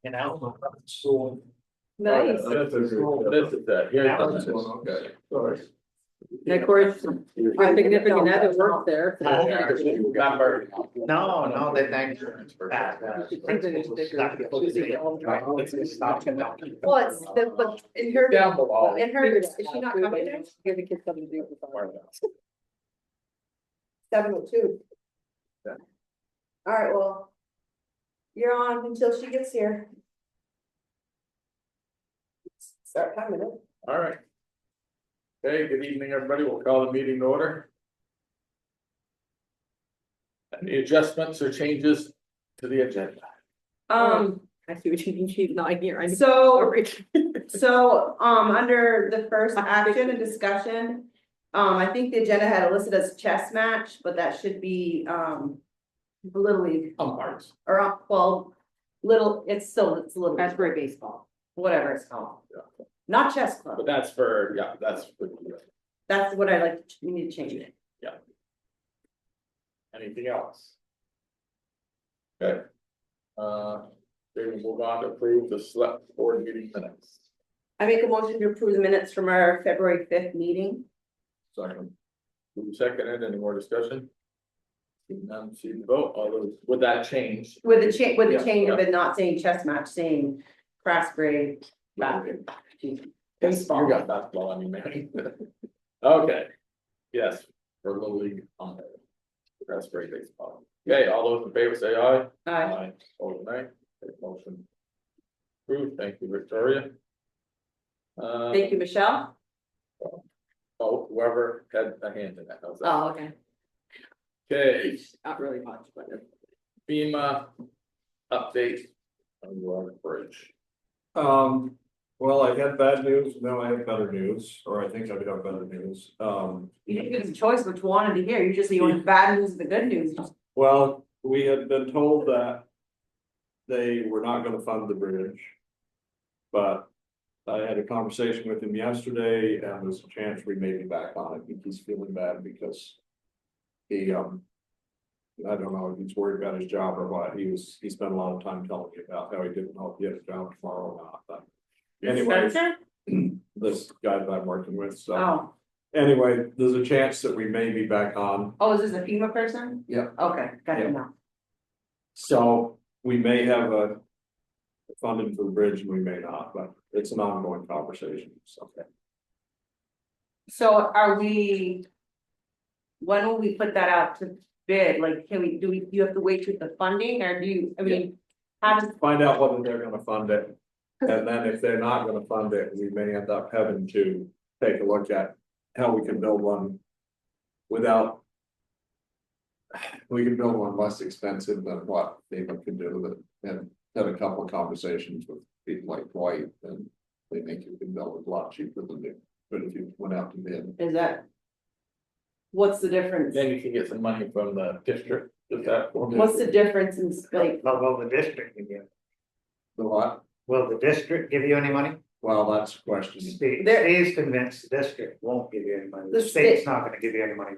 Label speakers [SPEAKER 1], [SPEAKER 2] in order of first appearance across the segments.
[SPEAKER 1] And Alma, so.
[SPEAKER 2] Nice.
[SPEAKER 3] This is that. Here's
[SPEAKER 1] That
[SPEAKER 3] the-
[SPEAKER 1] one's
[SPEAKER 3] okay. Sorry.
[SPEAKER 2] And of course, our significant other worked there.
[SPEAKER 1] No, they thank you.
[SPEAKER 2] Well, it's the, but in her,
[SPEAKER 3] Down below.
[SPEAKER 2] in her, is she not coming there? Give the kids something to do. 7:02.
[SPEAKER 3] Yeah.
[SPEAKER 2] All right, well. You're on until she gets here. Start timing it.
[SPEAKER 3] All right. Okay, good evening, everybody. We'll call the meeting to order. Any adjustments or changes to the agenda?
[SPEAKER 2] I see what you mean, she's not here. I So, under the first action and discussion, I think the agenda had it listed as chess match, but that should be, Little League
[SPEAKER 3] Umpires.
[SPEAKER 2] or, well, it's a little. Asbury baseball, whatever it's called.
[SPEAKER 3] Yeah.
[SPEAKER 2] Not chess club.
[SPEAKER 3] But that's for, yeah, that's for.
[SPEAKER 2] That's what I like, we need to change it.
[SPEAKER 3] Anything else? Okay. Then we'll move on to approve the select board meeting minutes.
[SPEAKER 2] I make a motion to approve the minutes from our February 5th meeting.
[SPEAKER 3] Second. Move seconded, any more discussion? Seeing none, see the vote, all those, with that change.
[SPEAKER 2] With the change,
[SPEAKER 3] Yeah,
[SPEAKER 2] of it not saying chess match, saying Craftsbury basketball.
[SPEAKER 3] You
[SPEAKER 2] Baseball.
[SPEAKER 3] got basketball on you, man. Okay, yes, for Little League on there. That's great baseball. Okay, all those in favor say aye.
[SPEAKER 2] Aye.
[SPEAKER 3] All nay. Okay, motion approved, thank you, Victoria.
[SPEAKER 2] Thank you, Michelle.
[SPEAKER 3] Oh, whoever had a hand in that. How's that?
[SPEAKER 2] Oh, okay.
[SPEAKER 3] Okay,
[SPEAKER 2] Not really much, but.
[SPEAKER 3] FEMA update on your bridge.
[SPEAKER 1] Well, I had bad news, now I have better news, or I think I have better news.
[SPEAKER 2] You didn't give us a choice which you wanted to hear. You just say you wanted bad news and the good news.
[SPEAKER 1] Well, we had been told that they were not gonna fund the bridge. But I had a conversation with him yesterday and there's a chance we may be back on it. I think he's feeling bad because he, I don't know if he's worried about his job or what. He spent a lot of time telling me about how he didn't know if he had a job tomorrow or not, but anyway,
[SPEAKER 2] Spencer?
[SPEAKER 1] this guy that I'm working with, so.
[SPEAKER 2] Oh,
[SPEAKER 1] Anyway, there's a chance that we may be back on,
[SPEAKER 2] is this a FEMA person?
[SPEAKER 1] Yeah.
[SPEAKER 2] Okay, got
[SPEAKER 1] Yeah.
[SPEAKER 2] it now.
[SPEAKER 1] so we may have a. Funding for the bridge and we may not, but it's an ongoing conversation, so.
[SPEAKER 2] So are we? When will we put that out to bid? Like, do you have to wait with the funding or do you, I mean, how does,
[SPEAKER 1] Find out whether they're gonna fund it. And then if they're not gonna fund it, we may end up having to take a look at how we can build one. Without. We can build one less expensive than what FEMA can do with it, and had a couple of conversations with people like White, and they think you can build it a lot cheaper than they could if you went out to bid.
[SPEAKER 2] is that? What's the difference?
[SPEAKER 3] Then you can get some money from the district, is that?
[SPEAKER 2] What's the difference in like,
[SPEAKER 4] But will the district give you,
[SPEAKER 1] The what?
[SPEAKER 4] will the district give you any money?
[SPEAKER 1] Well, that's a question.
[SPEAKER 4] Steve's convinced the district won't give you any money,
[SPEAKER 2] The
[SPEAKER 4] the state's
[SPEAKER 2] state-
[SPEAKER 4] not gonna give you any money.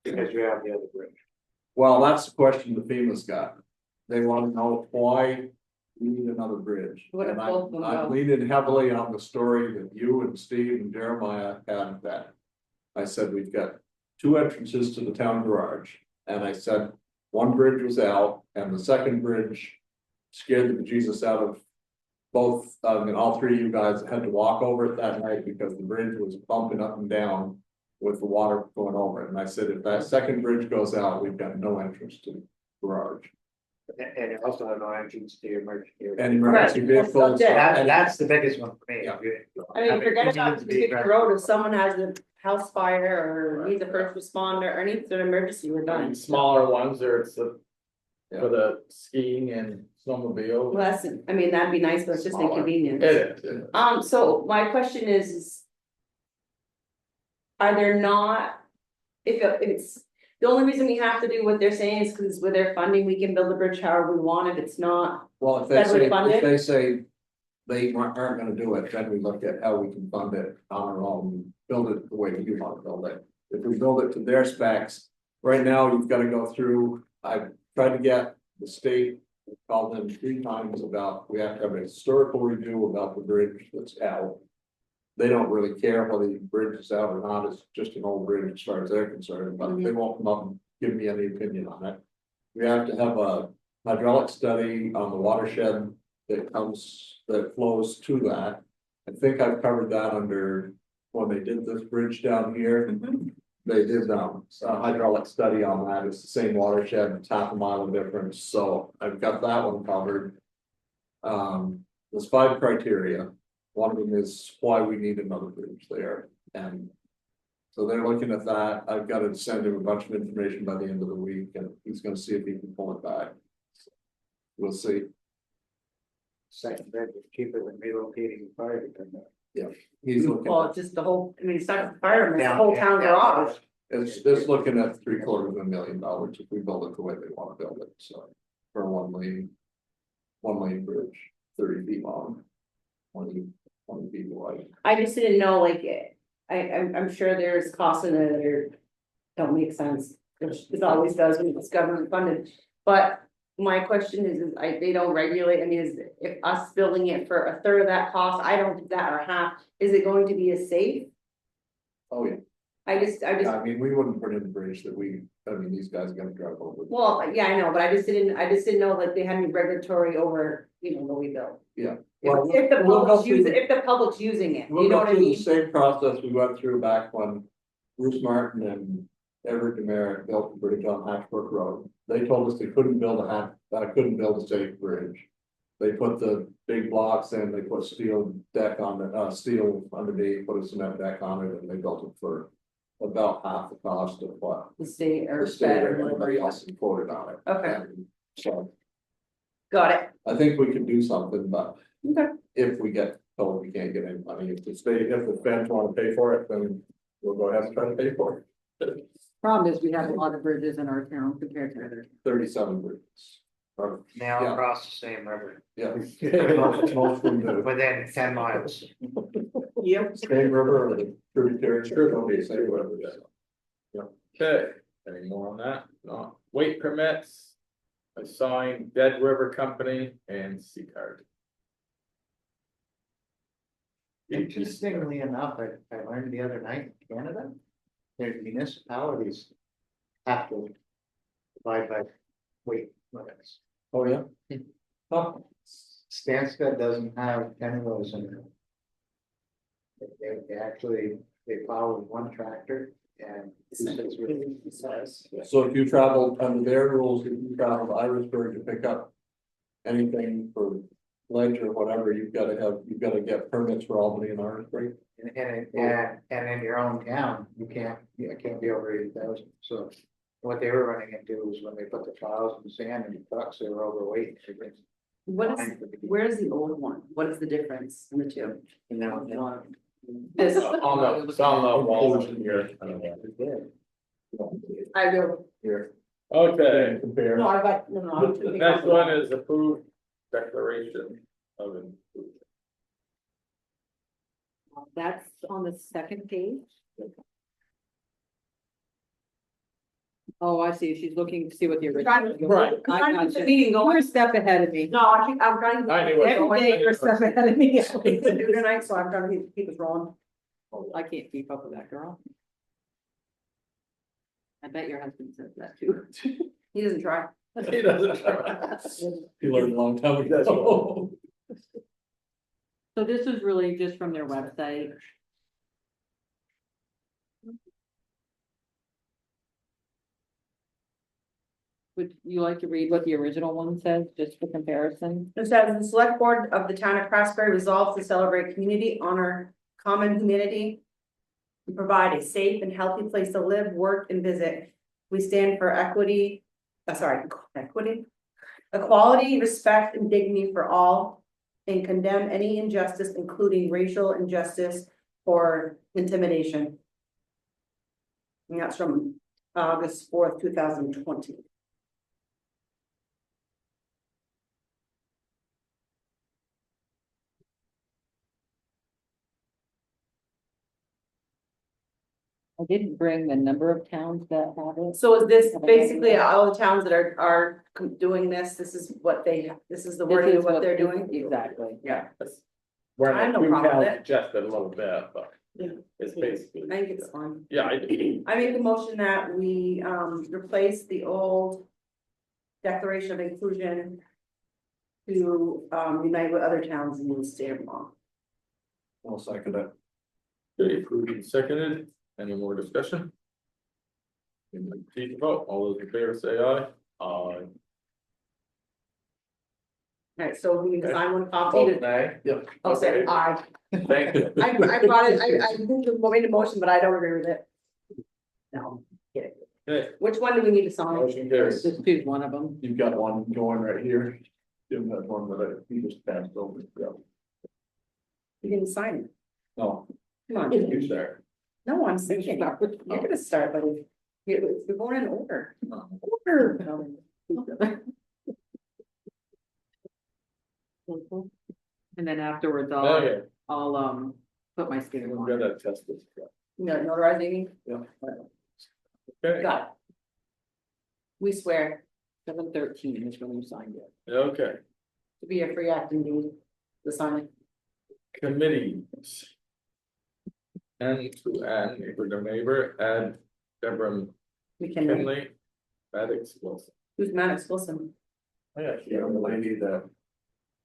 [SPEAKER 4] Because you have the other bridge.
[SPEAKER 1] Well, that's the question the FEMA's got. They wanna know why we need another bridge.
[SPEAKER 2] What if
[SPEAKER 1] And
[SPEAKER 2] both of them
[SPEAKER 1] I
[SPEAKER 2] go?
[SPEAKER 1] leaned heavily on the story that you and Steve and Jeremiah had that. I said, we've got two entrances to the town garage, and I said, one bridge was out, and the second bridge scared the bejesus out of both, and all three of you guys had to walk over it that night because the bridge was bumping up and down with the water going over it. And I said, if that second bridge goes out, we've got no entrance to the garage.
[SPEAKER 4] And you also have no entrance to your emergency.
[SPEAKER 1] And emergency
[SPEAKER 2] Right.
[SPEAKER 1] vehicles.
[SPEAKER 2] Yeah.
[SPEAKER 4] That's the biggest one for me.
[SPEAKER 1] Yeah.
[SPEAKER 2] I mean, forget
[SPEAKER 4] It
[SPEAKER 2] about
[SPEAKER 4] needs
[SPEAKER 2] the
[SPEAKER 4] to be
[SPEAKER 2] 50 road, if someone has a house fire or needs a first responder or needs an emergency, we're done.
[SPEAKER 3] Smaller ones, or it's the.
[SPEAKER 1] Yeah.
[SPEAKER 3] For the skiing and snowmobile.
[SPEAKER 2] Less, I mean, that'd be nice, but it's just
[SPEAKER 3] Smaller.
[SPEAKER 2] inconvenience.
[SPEAKER 3] It is.
[SPEAKER 2] So my question is. Are there not? If it's, the only reason we have to do what they're saying is because with their funding, we can build the bridge however we want, if it's not.
[SPEAKER 1] Well, if they
[SPEAKER 2] Federally
[SPEAKER 1] say,
[SPEAKER 2] funded?
[SPEAKER 1] if they say they aren't gonna do it, then we look at how we can fund it on our own, build it the way we want to build it. If we build it to their specs, right now, you've gotta go through, I tried to get the state, called them 3 times about, we have to have a historical review about the bridge that's out. They don't really care whether the bridge is out or not, it's just an old bridge as far as they're concerned, but they won't come up and give me any opinion on it. We have to have a hydraulic study on the watershed that flows to that. I think I've covered that under, when they did this bridge down here. They did a hydraulic study on that, it's the same watershed, it's half a mile of difference, so I've got that one covered. There's 5 criteria, one of them is why we need another bridge there, and. So they're looking at that, I've got to send him a bunch of information by the end of the week, and he's gonna see if he can pull it back. We'll see,
[SPEAKER 4] Second bed is cheaper than relocating the fire department.
[SPEAKER 1] he's looking,
[SPEAKER 2] Well,
[SPEAKER 1] at
[SPEAKER 2] just the whole, I mean, it's not the firemen, it's the
[SPEAKER 4] Down-
[SPEAKER 2] whole town
[SPEAKER 4] down-
[SPEAKER 2] garage.
[SPEAKER 1] it's looking at $750,000 if we build it the way they wanna build it, so. For one lane bridge, 30 feet long. 20 feet wide.
[SPEAKER 2] I just didn't know, like, I'm sure there's costs in there that don't make sense, which it always does when it's government funded. But my question is they don't regulate, I mean, is if us building it for a third of that cost, I don't think that, or half, is it going to be as safe?
[SPEAKER 1] Oh, yeah.
[SPEAKER 2] I just,
[SPEAKER 1] I mean, we wouldn't put in a bridge that these guys are gonna drive over.
[SPEAKER 2] well, yeah, I know, but I just didn't know like they had any regulatory over, what we built.
[SPEAKER 1] Yeah.
[SPEAKER 2] If the
[SPEAKER 1] We'll go
[SPEAKER 2] public's
[SPEAKER 1] through-
[SPEAKER 2] using, if the public's using it,
[SPEAKER 1] We'll
[SPEAKER 2] you know
[SPEAKER 1] go
[SPEAKER 2] what I
[SPEAKER 1] through the
[SPEAKER 2] mean?
[SPEAKER 1] same process we went through back when Bruce Martin and Everett Demeritt built the bridge on Hatchbrook Road. They told us they couldn't build a safe bridge. They put the big blocks in, they put steel deck on the, steel underneath, put a cement deck on it, and they built it for about half the cost of what
[SPEAKER 2] The state or
[SPEAKER 1] the state
[SPEAKER 2] fed
[SPEAKER 1] or
[SPEAKER 2] or
[SPEAKER 1] everybody
[SPEAKER 2] whatever.
[SPEAKER 1] else had quoted on it.
[SPEAKER 2] Okay.
[SPEAKER 1] And so
[SPEAKER 2] Got it.
[SPEAKER 1] I think we can do something, but
[SPEAKER 2] Okay.
[SPEAKER 1] if we get told we can't get any money, if the feds want to pay for it, then we'll go ahead and try to pay for it.
[SPEAKER 5] Problem is, we have a lot of bridges in our town compared to others.
[SPEAKER 1] 37 bridges. Or,
[SPEAKER 4] Now
[SPEAKER 1] Yeah.
[SPEAKER 4] across the same river,
[SPEAKER 1] yeah, most of them do.
[SPEAKER 4] within 10 miles.
[SPEAKER 2] Yep.
[SPEAKER 1] Same river or the tributary, don't be same river, yeah.
[SPEAKER 3] Okay, any more on that? No, weight permits. Assigned Dead River Company and C card.
[SPEAKER 4] Interestingly enough, I learned the other night, in Canada, there's municipalities have to abide by weight limits.
[SPEAKER 1] Oh, yeah? Oh,
[SPEAKER 4] Stansted doesn't have any of those in it. They actually, they plow with one tractor and.
[SPEAKER 1] so if you travel under their rules, if you travel to Irisburg to pick up anything for ledge or whatever, you've gotta get permits for Albany and Irisburg.
[SPEAKER 4] And in your own town, you can't be over 80,000, so. What they were running into was when they put the plows and sand in the trucks, they were overweight.
[SPEAKER 2] What is, where's the old one? What is the difference in the two?
[SPEAKER 4] You know,
[SPEAKER 2] This,
[SPEAKER 3] On the walls in here.
[SPEAKER 2] I go,
[SPEAKER 1] Here.
[SPEAKER 3] Okay,
[SPEAKER 1] Compare.
[SPEAKER 2] no, I got, no.
[SPEAKER 3] the next one is approved declaration of inclusion.
[SPEAKER 5] That's on the second page. Oh, I see, she's looking to see what the original.
[SPEAKER 3] Right.
[SPEAKER 5] I
[SPEAKER 2] I'm
[SPEAKER 5] got
[SPEAKER 2] the
[SPEAKER 5] you.
[SPEAKER 2] meeting going.
[SPEAKER 5] You're a step ahead of me.
[SPEAKER 2] No, I think I'm trying to.
[SPEAKER 3] I knew it.
[SPEAKER 5] Every day you're a step ahead of me.
[SPEAKER 2] Do tonight, so I'm trying to keep us rolling.
[SPEAKER 5] I can't keep up with that girl. I bet your husband says that too.
[SPEAKER 2] He doesn't try.
[SPEAKER 3] He doesn't.
[SPEAKER 1] He learned a long time ago.
[SPEAKER 5] So this is really just from their website. Would you like to read what the original one says, just for comparison?
[SPEAKER 2] It says the select board of the town of Craftsbury resolves to celebrate community honor, common humanity. And provide a safe and healthy place to live, work, and visit. We stand for equity, equality, respect, and dignity for all. And condemn any injustice, including racial injustice or intimidation. And that's from August 4th, 2020.
[SPEAKER 5] I didn't bring the number of towns that have it.
[SPEAKER 2] So is this basically all the towns that are doing this, this is what this is the
[SPEAKER 5] This
[SPEAKER 2] wording
[SPEAKER 5] is
[SPEAKER 2] of what they're doing?
[SPEAKER 5] Exactly.
[SPEAKER 2] Yeah,
[SPEAKER 3] We're
[SPEAKER 2] I have
[SPEAKER 3] in
[SPEAKER 2] no
[SPEAKER 3] two
[SPEAKER 2] problem with
[SPEAKER 3] towns,
[SPEAKER 2] it.
[SPEAKER 3] suggested a little bit, but.
[SPEAKER 2] Yeah.
[SPEAKER 3] It's basically.
[SPEAKER 2] I think it's fun.
[SPEAKER 3] Yeah, I do.
[SPEAKER 2] I make a motion that we replace the old Declaration of Inclusion to unite with other towns in the state of Vermont.
[SPEAKER 1] I'll second it.
[SPEAKER 3] Okay, approved and seconded, any more discussion? Proceed to vote, all those in favor say aye. Aye.
[SPEAKER 2] Alright, so we can sign one copy
[SPEAKER 3] Vote
[SPEAKER 2] to,
[SPEAKER 3] nay.
[SPEAKER 1] Yep.
[SPEAKER 2] I'll say
[SPEAKER 3] Okay.
[SPEAKER 2] aye.
[SPEAKER 3] Thank you.
[SPEAKER 2] I brought it, I made a motion, but I don't agree with it. No, kidding.
[SPEAKER 3] Okay,
[SPEAKER 2] Which one do we need to sign?
[SPEAKER 3] motion carries.
[SPEAKER 5] Just choose one of them.
[SPEAKER 1] You've got one going right here. Jim has one that he just passed over. Yeah.
[SPEAKER 2] You didn't sign it.
[SPEAKER 1] Oh,
[SPEAKER 2] Come on.
[SPEAKER 3] You start.
[SPEAKER 2] No, I'm saying, you're gonna start, but we're going in order. Order.
[SPEAKER 5] And then afterwards,
[SPEAKER 3] Okay,
[SPEAKER 5] I'll put my stamp
[SPEAKER 3] we're
[SPEAKER 5] on
[SPEAKER 3] gonna
[SPEAKER 5] it.
[SPEAKER 3] test this.
[SPEAKER 2] No, notarizing,
[SPEAKER 3] Okay,
[SPEAKER 2] got it. We swear
[SPEAKER 5] 7/13 is when you signed it.
[SPEAKER 3] okay,
[SPEAKER 2] to be a free acting deed, the signing.
[SPEAKER 3] committees. And to add neighbor to neighbor, add Deborah
[SPEAKER 2] We can,
[SPEAKER 3] Kinley, Maddox Wilson.
[SPEAKER 2] who's Maddox Wilson?
[SPEAKER 3] Yeah,
[SPEAKER 1] the young lady that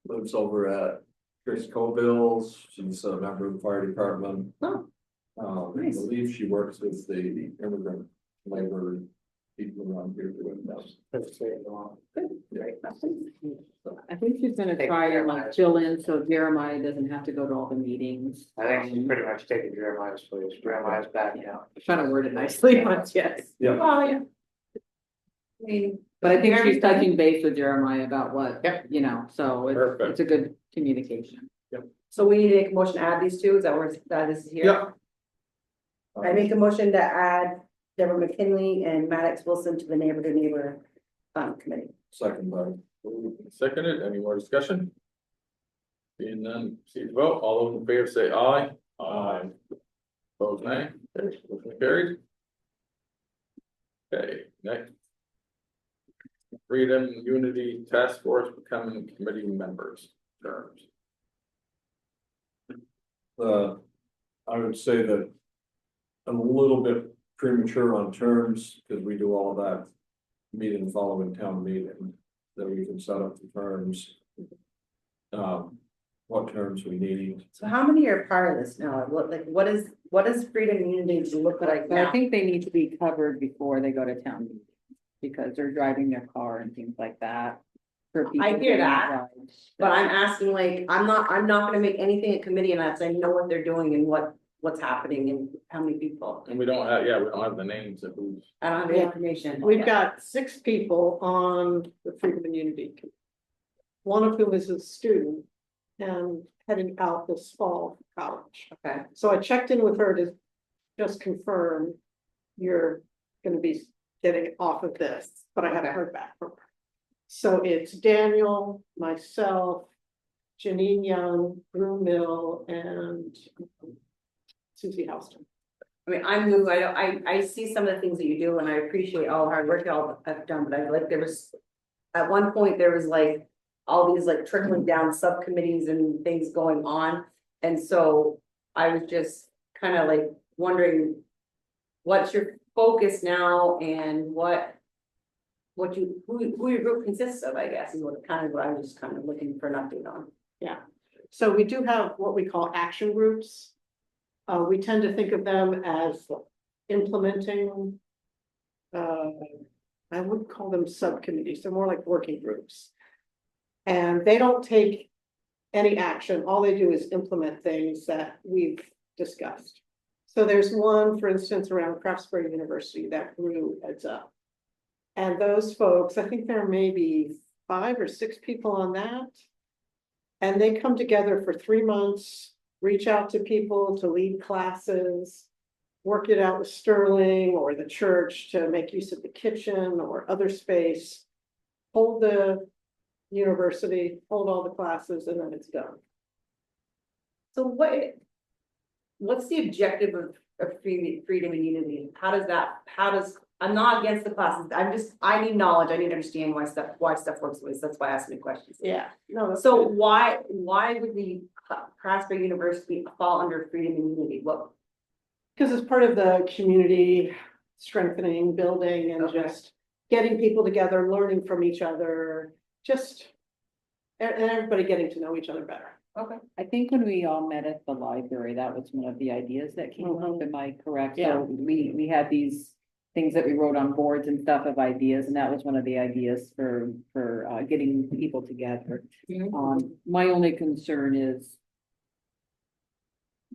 [SPEAKER 1] lives over at Chris Coville's, she's a member of the fire department.
[SPEAKER 2] Oh.
[SPEAKER 1] I
[SPEAKER 2] Nice.
[SPEAKER 1] believe she works with the immigrant labor people around here doing this.
[SPEAKER 2] Great.
[SPEAKER 5] I think she's gonna try and like fill in so Jeremiah doesn't have to go to all the meetings.
[SPEAKER 4] I think she's pretty much taking Jeremiah's place, Jeremiah's back now.
[SPEAKER 5] Trying to word it nicely, but yes.
[SPEAKER 1] Yeah,
[SPEAKER 2] Oh, yeah. I mean.
[SPEAKER 5] But I think she's
[SPEAKER 2] everything-
[SPEAKER 5] touching base with Jeremiah about what, you know, so
[SPEAKER 3] Perfect.
[SPEAKER 5] it's a good communication.
[SPEAKER 2] So we need to make a motion to add these two, is that where this is here?
[SPEAKER 3] Yeah.
[SPEAKER 2] I make a motion to add Deborah McKinley and Maddox Wilson to the neighbor to neighbor committee.
[SPEAKER 1] second by.
[SPEAKER 3] Seconded, any more discussion? Being none, proceed to vote, all those in favor say aye. Aye. Opposed, nay. Motion carried. Okay, next. Freedom Unity Task Force becoming committee members terms.
[SPEAKER 1] I would say that I'm a little bit premature on terms, because we do all of that meeting following town meeting, that we can set up the terms. What terms we need.
[SPEAKER 2] So how many are part of this now? What is Freedom Unity look like
[SPEAKER 5] But I
[SPEAKER 2] now?
[SPEAKER 5] think they need to be covered before they go to town meeting, because they're driving their car and things like that. For people
[SPEAKER 2] I hear
[SPEAKER 5] getting
[SPEAKER 2] that,
[SPEAKER 5] rides.
[SPEAKER 2] But I'm asking like, I'm not gonna make anything a committee unless I know what they're doing and what's happening and how many people.
[SPEAKER 3] And we don't have, yeah, we don't have the names of who's.
[SPEAKER 2] I don't have any information.
[SPEAKER 6] We've got 6 people on the Freedom and Unity. Committee. One of whom is a student and heading out this fall for college.
[SPEAKER 2] Okay,
[SPEAKER 6] So I checked in with her to just confirm you're gonna be getting off of this, but I haven't heard back from her. So it's Daniel, myself, Janine Young, Brew Mill, and Susie Houston.
[SPEAKER 2] I mean, I'm new, I see some of the things that you do and I appreciate all the hard work y'all have done, but I like, there was. At one point, there was like, all these like trickling down subcommittees and things going on. And so I was just kind of like wondering. What's your focus now and who your group consists of, I guess, is what I was just kind of looking for an update on.
[SPEAKER 6] So we do have what we call action groups. We tend to think of them as implementing. I would call them subcommittees, they're more like working groups. And they don't take any action, all they do is implement things that we've discussed. So there's one, for instance, around Craftsbury University that Brew heads up. And those folks, I think there may be 5 or 6 people on that. And they come together for 3 months, reach out to people to lead classes, work it out with Sterling or the church to make use of the kitchen or other space, hold the university, hold all the classes, and then it's done.
[SPEAKER 2] So what's the objective of freedom and unity, how does, I'm not against the classes, I need knowledge, I need to understand why stuff works the way, so that's why I asked me questions.
[SPEAKER 6] Yeah, no, that's.
[SPEAKER 2] So why would the Craftsburg University fall under freedom and unity? What,
[SPEAKER 6] Because it's part of the community strengthening, building, and
[SPEAKER 2] Okay.
[SPEAKER 6] just getting people together, learning from each other, just. And everybody getting to know each other better.
[SPEAKER 2] okay,
[SPEAKER 5] I think when we all met at the library, that was one of the ideas that came up,
[SPEAKER 6] Mhm.
[SPEAKER 5] am I correct?
[SPEAKER 6] Yeah.
[SPEAKER 5] So we had these things that we wrote on boards and stuff of ideas, and that was one of the ideas for getting people together. My only concern is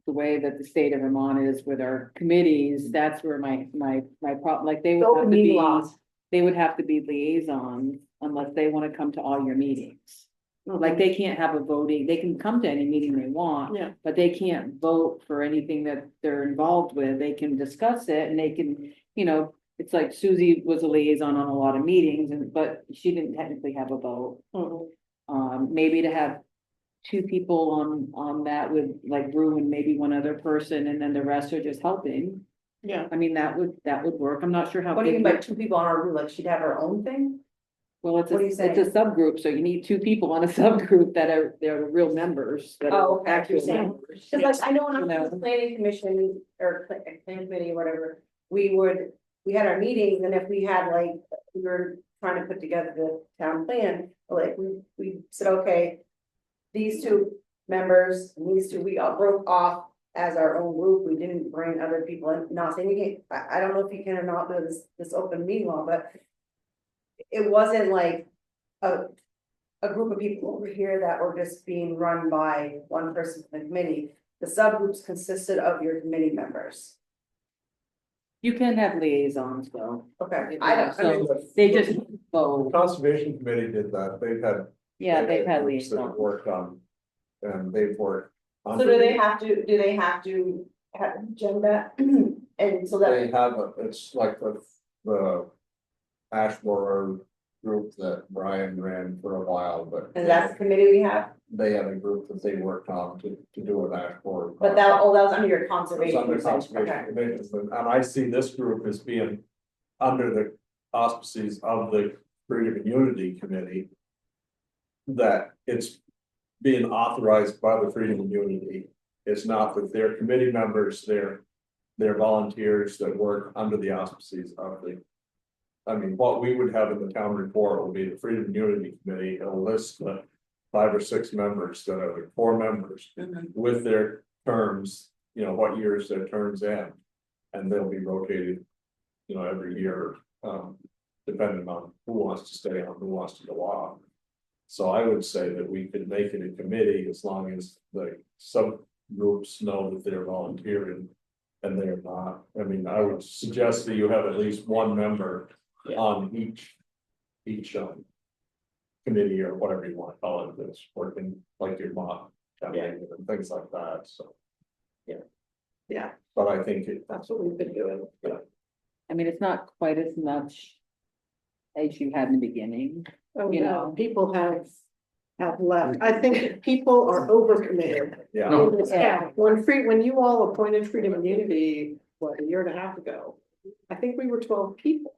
[SPEAKER 5] the way that the state of Vermont is with our committees, that's where my problem, like they would
[SPEAKER 2] Open
[SPEAKER 5] have to
[SPEAKER 2] meeting
[SPEAKER 5] be,
[SPEAKER 2] laws.
[SPEAKER 5] they would have to be liaisons unless they want to come to all your meetings. Like they can't have a voting, they can come to any meeting they want,
[SPEAKER 6] Yeah,
[SPEAKER 5] but they can't vote for anything that they're involved with. They can discuss it and they can, it's like Susie was a liaison on a lot of meetings but she didn't technically have a vote.
[SPEAKER 6] mhm.
[SPEAKER 5] Maybe to have two people on that with like Rue and maybe one other person and then the rest are just helping.
[SPEAKER 6] Yeah,
[SPEAKER 5] I mean, that would work. I'm not sure how.
[SPEAKER 2] what do you
[SPEAKER 5] big
[SPEAKER 2] mean by
[SPEAKER 5] your-
[SPEAKER 2] two people on our group, like she'd have her own thing?
[SPEAKER 5] Well, it's
[SPEAKER 2] What are you
[SPEAKER 5] it's
[SPEAKER 2] saying?
[SPEAKER 5] a subgroup, so you need two people on a subgroup they're real members. That are
[SPEAKER 2] Oh, okay,
[SPEAKER 5] actual
[SPEAKER 2] you're saying.
[SPEAKER 5] members.
[SPEAKER 2] Cause like, I know when I was
[SPEAKER 5] You
[SPEAKER 2] on
[SPEAKER 5] know.
[SPEAKER 2] the planning commission or planning committee or whatever, we had our meetings and if we had like, we were trying to put together the town plan, like we said, okay. These two members, and these two, we all broke off as our own group, we didn't bring other people in, not saying you can't, I don't know if you can or not do this open meeting law, but. It wasn't like a group of people over here that were just being run by one person from the committee. The subgroups consisted of your committee members.
[SPEAKER 5] You can have liaisons though.
[SPEAKER 2] Okay,
[SPEAKER 5] So they just
[SPEAKER 1] The
[SPEAKER 5] vote.
[SPEAKER 1] Conservation Committee did that,
[SPEAKER 5] Yeah, they've had
[SPEAKER 1] groups that
[SPEAKER 5] liaisons.
[SPEAKER 1] Worked on, and they've worked.
[SPEAKER 2] so do they have to have agenda? And so
[SPEAKER 1] They
[SPEAKER 2] that,
[SPEAKER 1] have, it's like the Ashmore group that Brian ran for a while, but.
[SPEAKER 2] and that's the committee we have,
[SPEAKER 1] They had a group that they worked on to do an Ashmore.
[SPEAKER 2] but that was under your
[SPEAKER 1] It's
[SPEAKER 2] conservation.
[SPEAKER 1] under
[SPEAKER 2] commission.
[SPEAKER 1] conservation
[SPEAKER 2] Okay.
[SPEAKER 1] commissions, and I see this group as being under the auspices of the Freedom and Unity Committee. That it's being authorized by the Freedom and Unity. It's not that they're committee members, they're volunteers that work under the auspices of the. I mean, what we would have in the town report will be the Freedom and Unity Committee, it'll list the 5 or 6 members that are the core members
[SPEAKER 2] Mhm.
[SPEAKER 1] with their terms, what years their terms end. And they'll be rotated, every year, depending on who wants to stay on, who wants to go off. So I would say that we could make it a committee as long as the subgroups know that they're volunteering. And they're not, I mean, I would suggest that you have at least one member on each committee or whatever you want to call it, that's working like your mom. And things like that, so.
[SPEAKER 6] yeah,
[SPEAKER 1] But I think
[SPEAKER 6] that's what we've been doing.
[SPEAKER 5] I mean, it's not quite as much as you had in the beginning.
[SPEAKER 6] Oh,
[SPEAKER 5] You
[SPEAKER 6] no,
[SPEAKER 5] know.
[SPEAKER 6] people have left. I think people are overcommitted.
[SPEAKER 1] yeah,
[SPEAKER 6] In this town. When you all appointed Freedom and Unity, what, a year and a half ago? I think we were 12 people.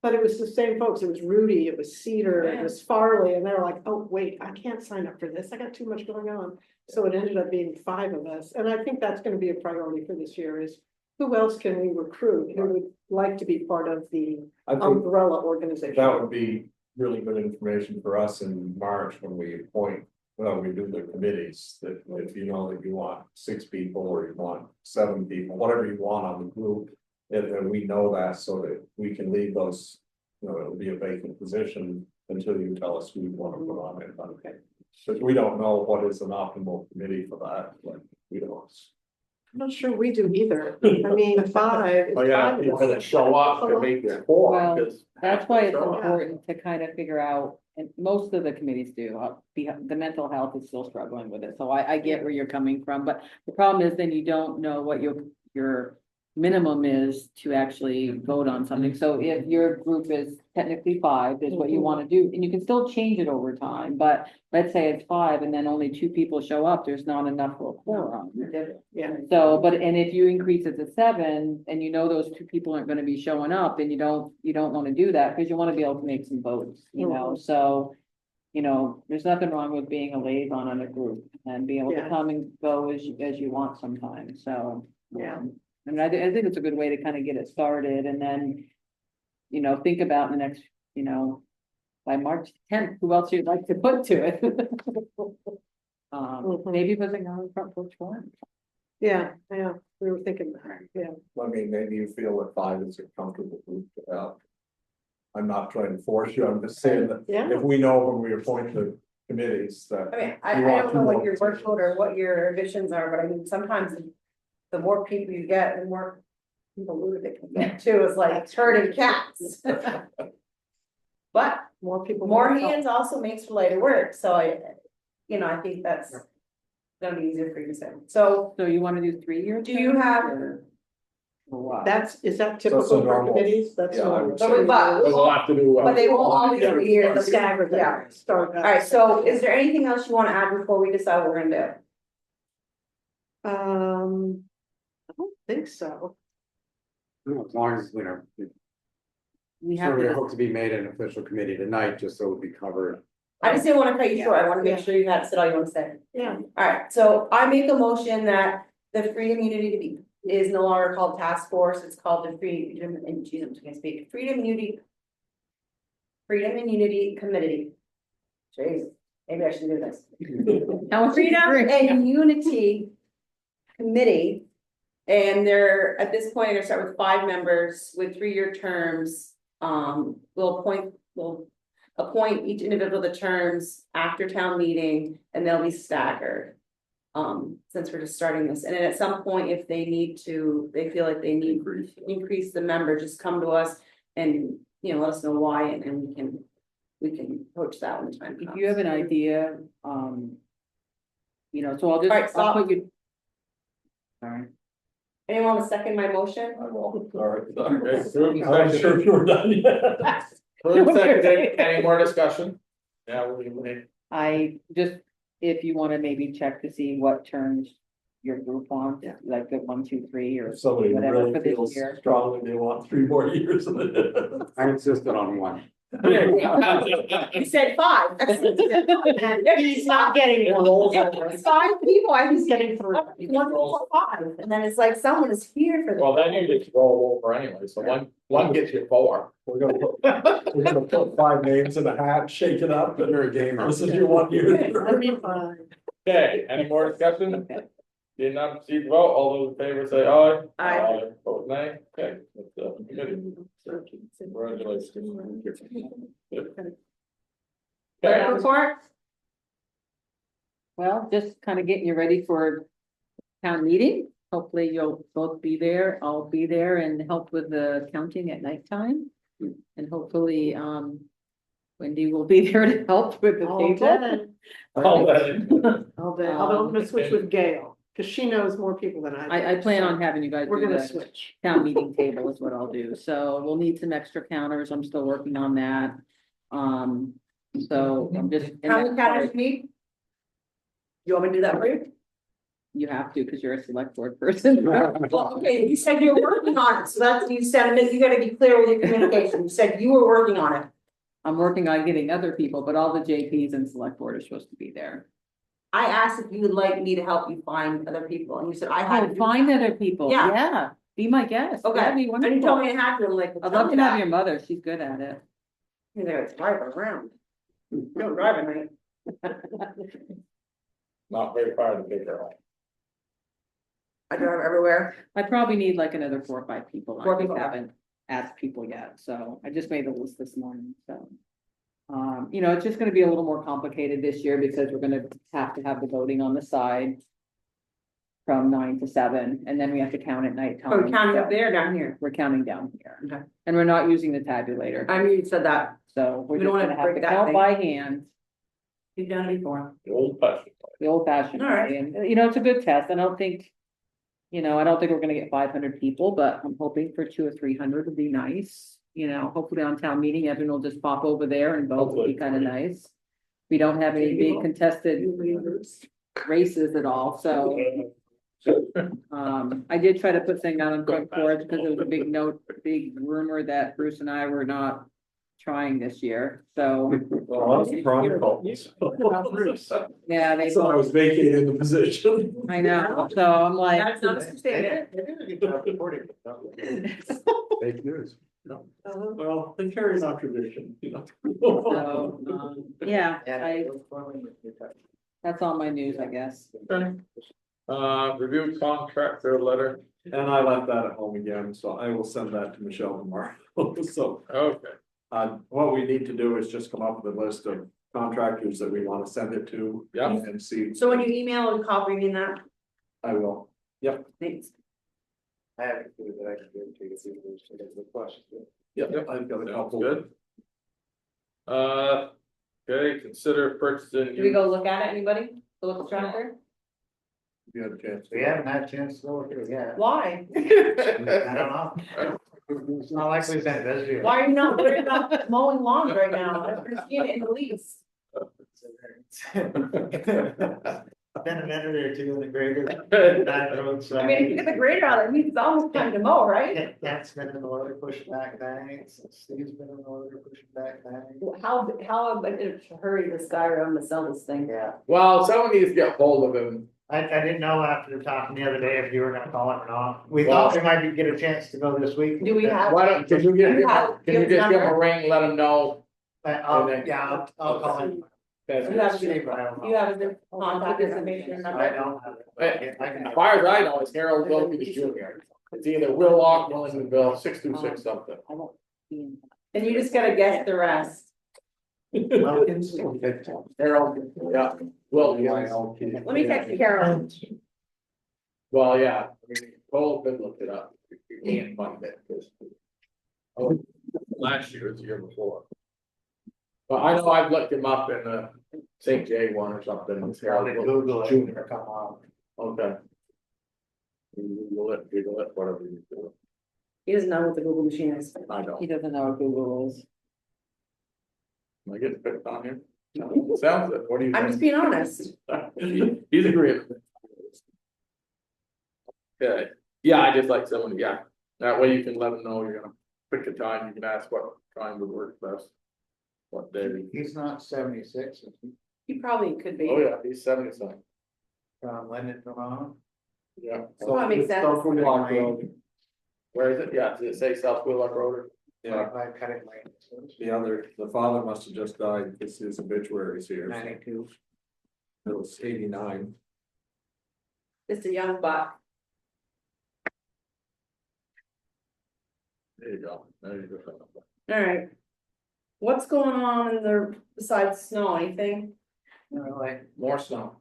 [SPEAKER 6] But it was the same folks. It was Rudy, it was Cedar, it was Farley, and they're like, oh, wait, I can't sign up for this. I got too much going on. So it ended up being 5 of us. And I think that's gonna be a priority for this year is who else can we recruit who would like to be part of the
[SPEAKER 1] I think
[SPEAKER 6] umbrella organization?
[SPEAKER 1] that would be really good information for us in March when we appoint. Well, we do the committees, that if you know that you want 6 people or you want 7 people, whatever you want on the group. And then we know that so that we can leave those, it'll be a vacant position until you tell us who you want to put on it. Okay. Because we don't know what is an optimal committee for that, like, we don't.
[SPEAKER 6] I'm not sure we do either. I mean, 5.
[SPEAKER 3] Oh, yeah,
[SPEAKER 6] it's
[SPEAKER 3] people
[SPEAKER 6] 5 of
[SPEAKER 3] that
[SPEAKER 6] us.
[SPEAKER 3] show up to make their four.
[SPEAKER 5] Well,
[SPEAKER 3] 'cause
[SPEAKER 5] That's why it's
[SPEAKER 3] show up.
[SPEAKER 5] important to kind of figure out, and most of the committees do, the mental health is still struggling with it, so I get where you're coming from, but the problem is then you don't know what your minimum is to actually vote on something. So if your group is technically five, is what you wanna do, and you can still change it over time, but let's say it's five and then only two people show up, there's not enough for a quorum.
[SPEAKER 6] Yeah.
[SPEAKER 5] So, but, and if you increase it to seven, and you know those two people aren't gonna be showing up, and you don't wanna do that, because you wanna be able to make some votes, you know, so. You know, there's nothing wrong with being a liaison on a group and being able to
[SPEAKER 6] Yeah.
[SPEAKER 5] come and go as you want sometimes, so.
[SPEAKER 6] Yeah.
[SPEAKER 5] I mean, I think it's a good way to kind of get it started and then, you know, think about the next, you know, by March 10th, who else you'd like to put to it? Maybe putting on the front porch one.
[SPEAKER 6] Yeah, we were thinking that, yeah.
[SPEAKER 1] I mean, maybe you feel that 5 is a comfortable group to have. I'm not trying to force you, I'm just saying that
[SPEAKER 6] Yeah.
[SPEAKER 1] if we know when we appoint the committees that.
[SPEAKER 2] I mean, I
[SPEAKER 1] You want
[SPEAKER 2] don't know
[SPEAKER 1] two
[SPEAKER 2] what
[SPEAKER 1] more
[SPEAKER 2] your
[SPEAKER 1] positions.
[SPEAKER 2] workload or what your visions are, but I mean, sometimes the more people you get, the more convoluted it can get too, it's like herding cats. But
[SPEAKER 6] More people.
[SPEAKER 2] more
[SPEAKER 6] want help.
[SPEAKER 2] hands also makes for lighter work, so I think that's gonna be easier for you to say. So
[SPEAKER 5] So you want to do 3 years?
[SPEAKER 2] do you have,
[SPEAKER 5] Or what?
[SPEAKER 6] Is that
[SPEAKER 1] So
[SPEAKER 6] typical
[SPEAKER 1] it's a
[SPEAKER 6] for
[SPEAKER 1] normal-
[SPEAKER 6] committees? That's
[SPEAKER 1] yeah, I
[SPEAKER 6] normal.
[SPEAKER 1] would
[SPEAKER 2] say- But
[SPEAKER 3] We'll have to do.
[SPEAKER 2] but they won't always
[SPEAKER 6] Yeah.
[SPEAKER 2] be here.
[SPEAKER 6] Stagger them.
[SPEAKER 2] Yeah.
[SPEAKER 6] Start.
[SPEAKER 2] All right, so is there anything else you wanna add before we decide what we're gonna do?
[SPEAKER 6] I don't think so.
[SPEAKER 7] As long as, you know,
[SPEAKER 5] We have
[SPEAKER 7] so we
[SPEAKER 5] to,
[SPEAKER 7] hope to be made an official committee tonight, just so it would be covered.
[SPEAKER 2] I just didn't wanna cut you short, I wanna make
[SPEAKER 6] Yeah.
[SPEAKER 2] sure you had said all you wanna say.
[SPEAKER 6] Yeah.
[SPEAKER 2] Alright, so I make a motion that the Freedom Unity is no longer called task force, it's called the Freedom, and geez, I'm just gonna speak, Freedom Unity. Freedom and Unity Committee. Jeez, maybe I should do this.
[SPEAKER 5] how much?
[SPEAKER 2] Freedom and Unity Committee. And they're, at this point, they're gonna start with 5 members with 3-year terms. We'll appoint each individual the terms after town meeting, and they'll be staggered. Since we're just starting this, and then at some point, if they feel like they need increase the member, just come to us and, let us know why, and we can approach that when the time comes.
[SPEAKER 5] If you have an idea, so I'll just,
[SPEAKER 2] Alright,
[SPEAKER 5] I'll
[SPEAKER 2] stop.
[SPEAKER 5] put you. Sorry.
[SPEAKER 2] Anyone want to second my motion?
[SPEAKER 1] I will, all right.
[SPEAKER 3] Okay, approved,
[SPEAKER 1] I'm not sure if you were done yet.
[SPEAKER 3] approved, seconded. Any more discussion? Yeah,
[SPEAKER 5] If you wanna maybe check to see what terms your group wants,
[SPEAKER 6] Yeah.
[SPEAKER 5] like the 1, 2, 3, or
[SPEAKER 1] If somebody
[SPEAKER 5] whatever
[SPEAKER 1] really
[SPEAKER 5] for this
[SPEAKER 1] feels
[SPEAKER 5] year.
[SPEAKER 1] strongly they want 3 more years of it.
[SPEAKER 7] I insisted on one.
[SPEAKER 2] You said 5.
[SPEAKER 6] He's not getting it.
[SPEAKER 2] It's 5 people, I was
[SPEAKER 6] Getting through.
[SPEAKER 2] 1, 4, 5, and then it's like someone is here for.
[SPEAKER 3] Well, then you just roll over anyway, so one gets you 4.
[SPEAKER 1] We're gonna put 5 names in a hat, shake it up, and
[SPEAKER 7] You're a gamer.
[SPEAKER 1] this is your 1 year.
[SPEAKER 6] That'd be fine.
[SPEAKER 3] Okay, any more discussion? Did not see the vote, all those in favor say aye.
[SPEAKER 2] Aye.
[SPEAKER 3] Vote nay, okay. That's, committee. Congratulations.
[SPEAKER 2] Clerk
[SPEAKER 3] Okay,
[SPEAKER 2] report?
[SPEAKER 5] Well, just kind of getting you ready for town meeting. Hopefully you'll both be there. I'll be there and help with the counting at nighttime. And hopefully, Wendy will be there to help with the
[SPEAKER 6] All
[SPEAKER 5] table.
[SPEAKER 6] day.
[SPEAKER 3] all that.
[SPEAKER 6] All day. Although I'm gonna switch with Gail, because she knows more people than I do.
[SPEAKER 5] I plan on having you guys
[SPEAKER 6] We're
[SPEAKER 5] do
[SPEAKER 6] gonna
[SPEAKER 5] the
[SPEAKER 6] switch.
[SPEAKER 5] town meeting table is what I'll do. So we'll need some extra counters. I'm still working on that. So I'm just. and
[SPEAKER 2] How many
[SPEAKER 5] that's
[SPEAKER 2] counters
[SPEAKER 5] part-
[SPEAKER 2] you need? You want me to do that for you?
[SPEAKER 5] You have to, because you're a select board person.
[SPEAKER 2] Well, okay, you said you're working on it, so that's, you said, you gotta be clear with your communication, you said you were working on it.
[SPEAKER 5] I'm working on getting other people, but all the JPs and select board are supposed to be there.
[SPEAKER 2] I asked if you would like me to help you find other people, and you said I had to
[SPEAKER 5] Oh,
[SPEAKER 2] do
[SPEAKER 5] find
[SPEAKER 2] that.
[SPEAKER 5] other people.
[SPEAKER 2] Yeah.
[SPEAKER 5] Yeah, be my guest.
[SPEAKER 2] Okay,
[SPEAKER 5] That'd be
[SPEAKER 2] and you told me
[SPEAKER 5] wonderful.
[SPEAKER 2] it had to, I'm like, well,
[SPEAKER 5] I'd
[SPEAKER 2] tell
[SPEAKER 5] love
[SPEAKER 2] me
[SPEAKER 5] to have
[SPEAKER 2] that.
[SPEAKER 5] your mother. She's good at it.
[SPEAKER 2] You're there, drive around. You don't drive at night.
[SPEAKER 3] Not very far to figure out.
[SPEAKER 2] I drive everywhere.
[SPEAKER 5] I probably need like another 4 or 5 people. I
[SPEAKER 2] 4
[SPEAKER 5] just
[SPEAKER 2] people.
[SPEAKER 5] haven't asked people yet, so I just made the list this morning, so. It's just gonna be a little more complicated this year because we're gonna have to have the voting on the side. From 9 to 7, and then we have to count at nighttime.
[SPEAKER 2] Are we counting
[SPEAKER 5] so
[SPEAKER 2] up there or down here?
[SPEAKER 5] We're counting down here.
[SPEAKER 2] Okay.
[SPEAKER 5] And we're not using the tabulator,
[SPEAKER 2] I knew you said that,
[SPEAKER 5] so we're
[SPEAKER 2] We
[SPEAKER 5] just
[SPEAKER 2] don't wanna
[SPEAKER 5] gonna have
[SPEAKER 2] break
[SPEAKER 5] to
[SPEAKER 2] that
[SPEAKER 5] count
[SPEAKER 2] thing.
[SPEAKER 5] by hand,
[SPEAKER 2] you've done it before.
[SPEAKER 3] The old fashioned.
[SPEAKER 5] the old fashioned
[SPEAKER 2] All right.
[SPEAKER 5] way, and it's a good test. I don't think. You know, I don't think we're gonna get 500 people, but I'm hoping for 200 or 300 would be nice. You know, hopefully on town meeting, everyone will just pop over there and vote, would be kind of nice. We don't have any big contested races at all, so. I did try to put things out on front porch because there was a big rumor that Bruce and I were not trying this year, so.
[SPEAKER 1] Well, that's the problem.
[SPEAKER 5] Yeah, they,
[SPEAKER 1] So I was vacating the position.
[SPEAKER 5] I know, so I'm like,
[SPEAKER 2] That's not a statement.
[SPEAKER 4] They did a good job reporting it, don't they?
[SPEAKER 7] Fake news.
[SPEAKER 1] Well, it carries on tradition, you know.
[SPEAKER 5] so, yeah,
[SPEAKER 4] Yeah. it was formally with your touch.
[SPEAKER 5] that's all my news, I guess.
[SPEAKER 3] Review contractor letter,
[SPEAKER 1] And I left that at home again, so I will send that to Michelle tomorrow. So,
[SPEAKER 3] okay,
[SPEAKER 1] what we need to do is just come up with a list of contractors that we want to send it to.
[SPEAKER 3] Yeah.
[SPEAKER 1] And see.
[SPEAKER 2] So when you email and copy me in that,
[SPEAKER 1] I will.
[SPEAKER 2] thanks.
[SPEAKER 4] I have to do that, I can give it to you, see if there's a question.
[SPEAKER 1] Yep, I've got a
[SPEAKER 3] sounds
[SPEAKER 1] couple.
[SPEAKER 3] good. Okay, consider purchasing.
[SPEAKER 2] Do we go look at it, anybody? The look tracker?
[SPEAKER 1] You had a chance.
[SPEAKER 4] We haven't had a chance to go through it yet.
[SPEAKER 2] Why?
[SPEAKER 4] I don't know. It's not like we've been busy.
[SPEAKER 2] Why are you not worried about mowing lawns right now? I've seen it in the lease.
[SPEAKER 4] Been a minute or two in the grader.
[SPEAKER 2] I mean, if you get the grader out, it means it's almost time to mow, right?
[SPEAKER 4] That's been in order pushing back banks, Steve's been in order pushing back banks.
[SPEAKER 2] How in a hurry this guy around to sell this thing?
[SPEAKER 4] Yeah,
[SPEAKER 3] Well, someone needs to get hold of him.
[SPEAKER 4] I didn't know after talking the other day if you were gonna call him or not. We thought we might get a chance to go this week.
[SPEAKER 2] Do we have?
[SPEAKER 3] Why don't, can you give him,
[SPEAKER 2] Have-
[SPEAKER 3] can you
[SPEAKER 2] give his
[SPEAKER 3] just give him a
[SPEAKER 2] number?
[SPEAKER 3] ring, let him know?
[SPEAKER 4] But I'll call him.
[SPEAKER 3] That's
[SPEAKER 2] You have his,
[SPEAKER 4] Steve, I don't know.
[SPEAKER 2] you have his contact information and
[SPEAKER 4] I
[SPEAKER 2] number?
[SPEAKER 4] don't have
[SPEAKER 3] Hey,
[SPEAKER 4] it. I can-
[SPEAKER 3] As far as I know, it's Harold Wilkie Jr. It's either Willock, Williamsville, 626 something.
[SPEAKER 5] I won't be in.
[SPEAKER 2] And you just gotta guess the rest.
[SPEAKER 4] Wilkins?
[SPEAKER 3] Harold, yeah, Wilkie.
[SPEAKER 2] Let me text Carol.
[SPEAKER 3] Well, yeah, I mean, Cole could look it up. You can't find it, 'cause- Oh, last year, it's the year before. But I know I've looked him up in the St. J one or something, it's Harold
[SPEAKER 4] Probably
[SPEAKER 3] Wilkie
[SPEAKER 4] Google it
[SPEAKER 3] Jr.
[SPEAKER 4] or come on.
[SPEAKER 3] Okay. Google it, whatever you do.
[SPEAKER 2] He doesn't know what the Google machine is.
[SPEAKER 3] I don't.
[SPEAKER 5] He doesn't know what Google is.
[SPEAKER 3] Am I getting picked on here? No, it sounds it, what do you
[SPEAKER 2] I'm just
[SPEAKER 3] think?
[SPEAKER 2] being honest.
[SPEAKER 3] He's agreeing. Okay, yeah, I just like someone, yeah, that way you can let them know you're gonna pick a time, you can ask what time would work best. What day,
[SPEAKER 4] He's not 76, is he?
[SPEAKER 2] He probably could be.
[SPEAKER 3] oh yeah, he's 70 something,
[SPEAKER 4] From Linden, Vermont.
[SPEAKER 3] yeah.
[SPEAKER 2] So that makes sense.
[SPEAKER 1] South Woodlock Road.
[SPEAKER 3] Where is it? Yeah, does it say South Wheelock Road?
[SPEAKER 1] Yeah,
[SPEAKER 4] By Cutting Lane.
[SPEAKER 1] the father must have just died, this is obituaries here, so
[SPEAKER 4] 92.
[SPEAKER 1] it was 89.
[SPEAKER 2] Just a young buck.
[SPEAKER 3] There you go, there you go.
[SPEAKER 2] Alright. What's going on in the, besides snow, anything?
[SPEAKER 4] Like,
[SPEAKER 3] More snow.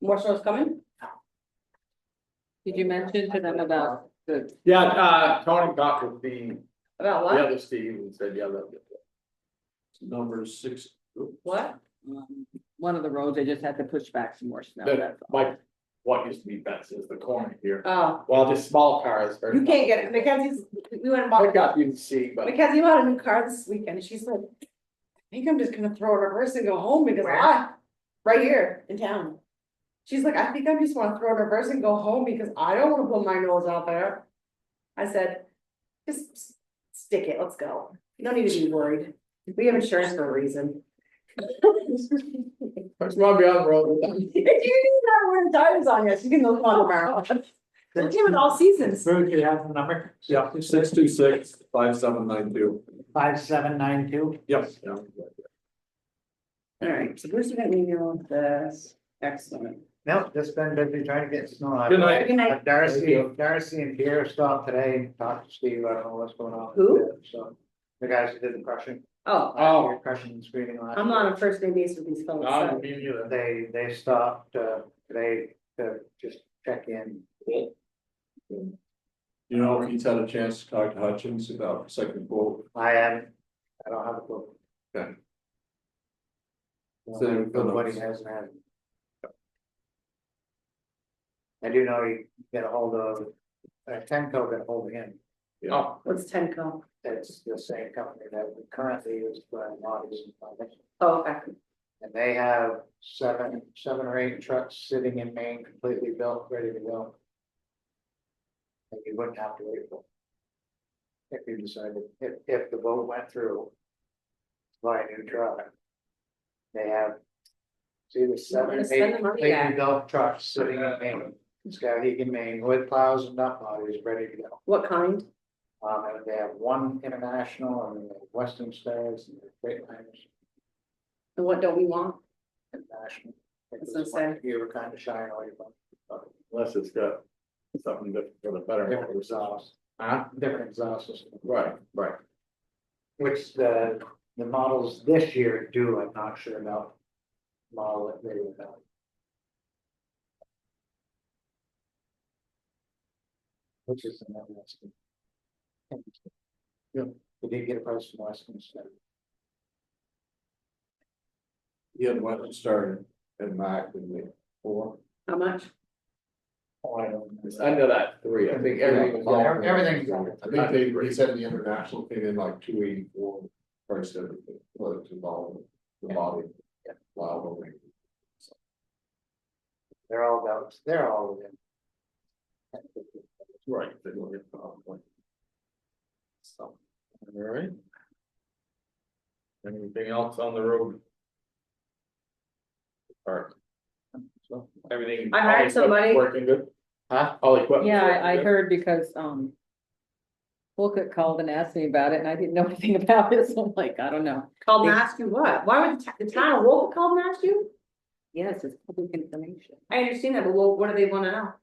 [SPEAKER 2] More snow's coming?
[SPEAKER 5] Did you mention to them about the,
[SPEAKER 3] Yeah, Tony got with the
[SPEAKER 2] About what?
[SPEAKER 3] other Steve and said, yeah, that.
[SPEAKER 1] Number 6.
[SPEAKER 2] What?
[SPEAKER 5] one of the roads, they just had to push back some more snow,
[SPEAKER 3] That,
[SPEAKER 5] that's all.
[SPEAKER 3] like, what used to be Benson's, the corner here,
[SPEAKER 2] Oh,
[SPEAKER 3] well, just small cars. are-
[SPEAKER 2] you can't get it, Mackenzie's, we went and
[SPEAKER 3] I
[SPEAKER 2] bought,
[SPEAKER 3] got you to see, but.
[SPEAKER 2] Mackenzie bought a new car this weekend, and she's like, I think I'm just gonna throw it in reverse and go home because right here in town. She's like, I think I just wanna throw it in reverse and go home because I don't wanna put my nose out there. I said, just stick it, let's go. You don't need to be worried. We have insurance for a reason.
[SPEAKER 3] I just wanna be on the road with them.
[SPEAKER 2] If you not wearing tires on yet, you can look on tomorrow. We're giving all seasons.
[SPEAKER 4] Bruce, you have the number?
[SPEAKER 1] Yeah, 626-5792.
[SPEAKER 4] 5792.
[SPEAKER 1] Yep.
[SPEAKER 2] Alright, so Bruce, you got an email with this, excellent.
[SPEAKER 4] No, just been busy trying to get snow out.
[SPEAKER 3] Good night.
[SPEAKER 2] Good night.
[SPEAKER 4] Darcy and Pierre stopped today and talked to Steve, I don't know what's going on.
[SPEAKER 2] Who?
[SPEAKER 4] So, the guys who did the crushing.
[SPEAKER 2] Oh,
[SPEAKER 4] Crushing and screening last.
[SPEAKER 2] I'm not on first name base with these fellas,
[SPEAKER 3] No,
[SPEAKER 2] so.
[SPEAKER 3] me neither.
[SPEAKER 4] They stopped, today to just check in.
[SPEAKER 1] You know, if he's had a chance to talk to Hutchins about second quote.
[SPEAKER 4] I don't have a clue.
[SPEAKER 1] Okay.
[SPEAKER 4] Nobody hasn't had. I do know you get a hold of, Tenco got a hold of him.
[SPEAKER 3] Oh,
[SPEAKER 2] What's Tenco?
[SPEAKER 4] It's the same company that we currently use for bodies and foundation.
[SPEAKER 2] Oh, okay.
[SPEAKER 4] And they have seven or eight trucks sitting in Maine, completely built, ready to go. And you wouldn't have to wait for. If you decided, if the vote went through. Buy a new truck. They have. See the seven,
[SPEAKER 2] Spend the
[SPEAKER 4] eight
[SPEAKER 2] money,
[SPEAKER 4] completely
[SPEAKER 2] yeah.
[SPEAKER 4] built trucks sitting in Maine. Skowhegan, Maine, with plows and dump bodies ready to go.
[SPEAKER 2] What kind?
[SPEAKER 4] And they have one international and they have Western Stars and Freightliners.
[SPEAKER 2] And what don't we want?
[SPEAKER 4] International.
[SPEAKER 2] That's what I'm saying.
[SPEAKER 4] You were kind of shying away from.
[SPEAKER 3] unless it's got something different for the better.
[SPEAKER 4] Different exhaust,
[SPEAKER 3] Huh?
[SPEAKER 4] different exhaust system.
[SPEAKER 3] Right, right.
[SPEAKER 4] Which the models this year do, I'm not sure about. Model that they would have. Which is another Western. Yeah, we did get a price from Western instead.
[SPEAKER 1] He had went and started at Mac with me for.
[SPEAKER 2] How much?
[SPEAKER 4] Oh, I don't
[SPEAKER 3] It's
[SPEAKER 4] know.
[SPEAKER 3] under that three, I think everything was.
[SPEAKER 4] Yeah, everything's under.
[SPEAKER 1] I think he said the international came in like 284, priced everything, well, it's involved, the body.
[SPEAKER 4] Yeah.
[SPEAKER 1] Wow.
[SPEAKER 4] They're all within.
[SPEAKER 3] Right. They will get the point. So, all right. Anything else on the road? Alright. So, everything.
[SPEAKER 2] I hired
[SPEAKER 3] all equipment
[SPEAKER 2] somebody.
[SPEAKER 3] Working good?
[SPEAKER 4] Huh?
[SPEAKER 3] All equipment.
[SPEAKER 5] Yeah, I heard because, Wolcott called and asked me about it and I didn't know anything about it, so I'm like, I don't know.
[SPEAKER 2] Called and asked you what? Why would the town of Wolf call and ask you?
[SPEAKER 5] Yes, it's public information.
[SPEAKER 2] I understand that, but what do they wanna know?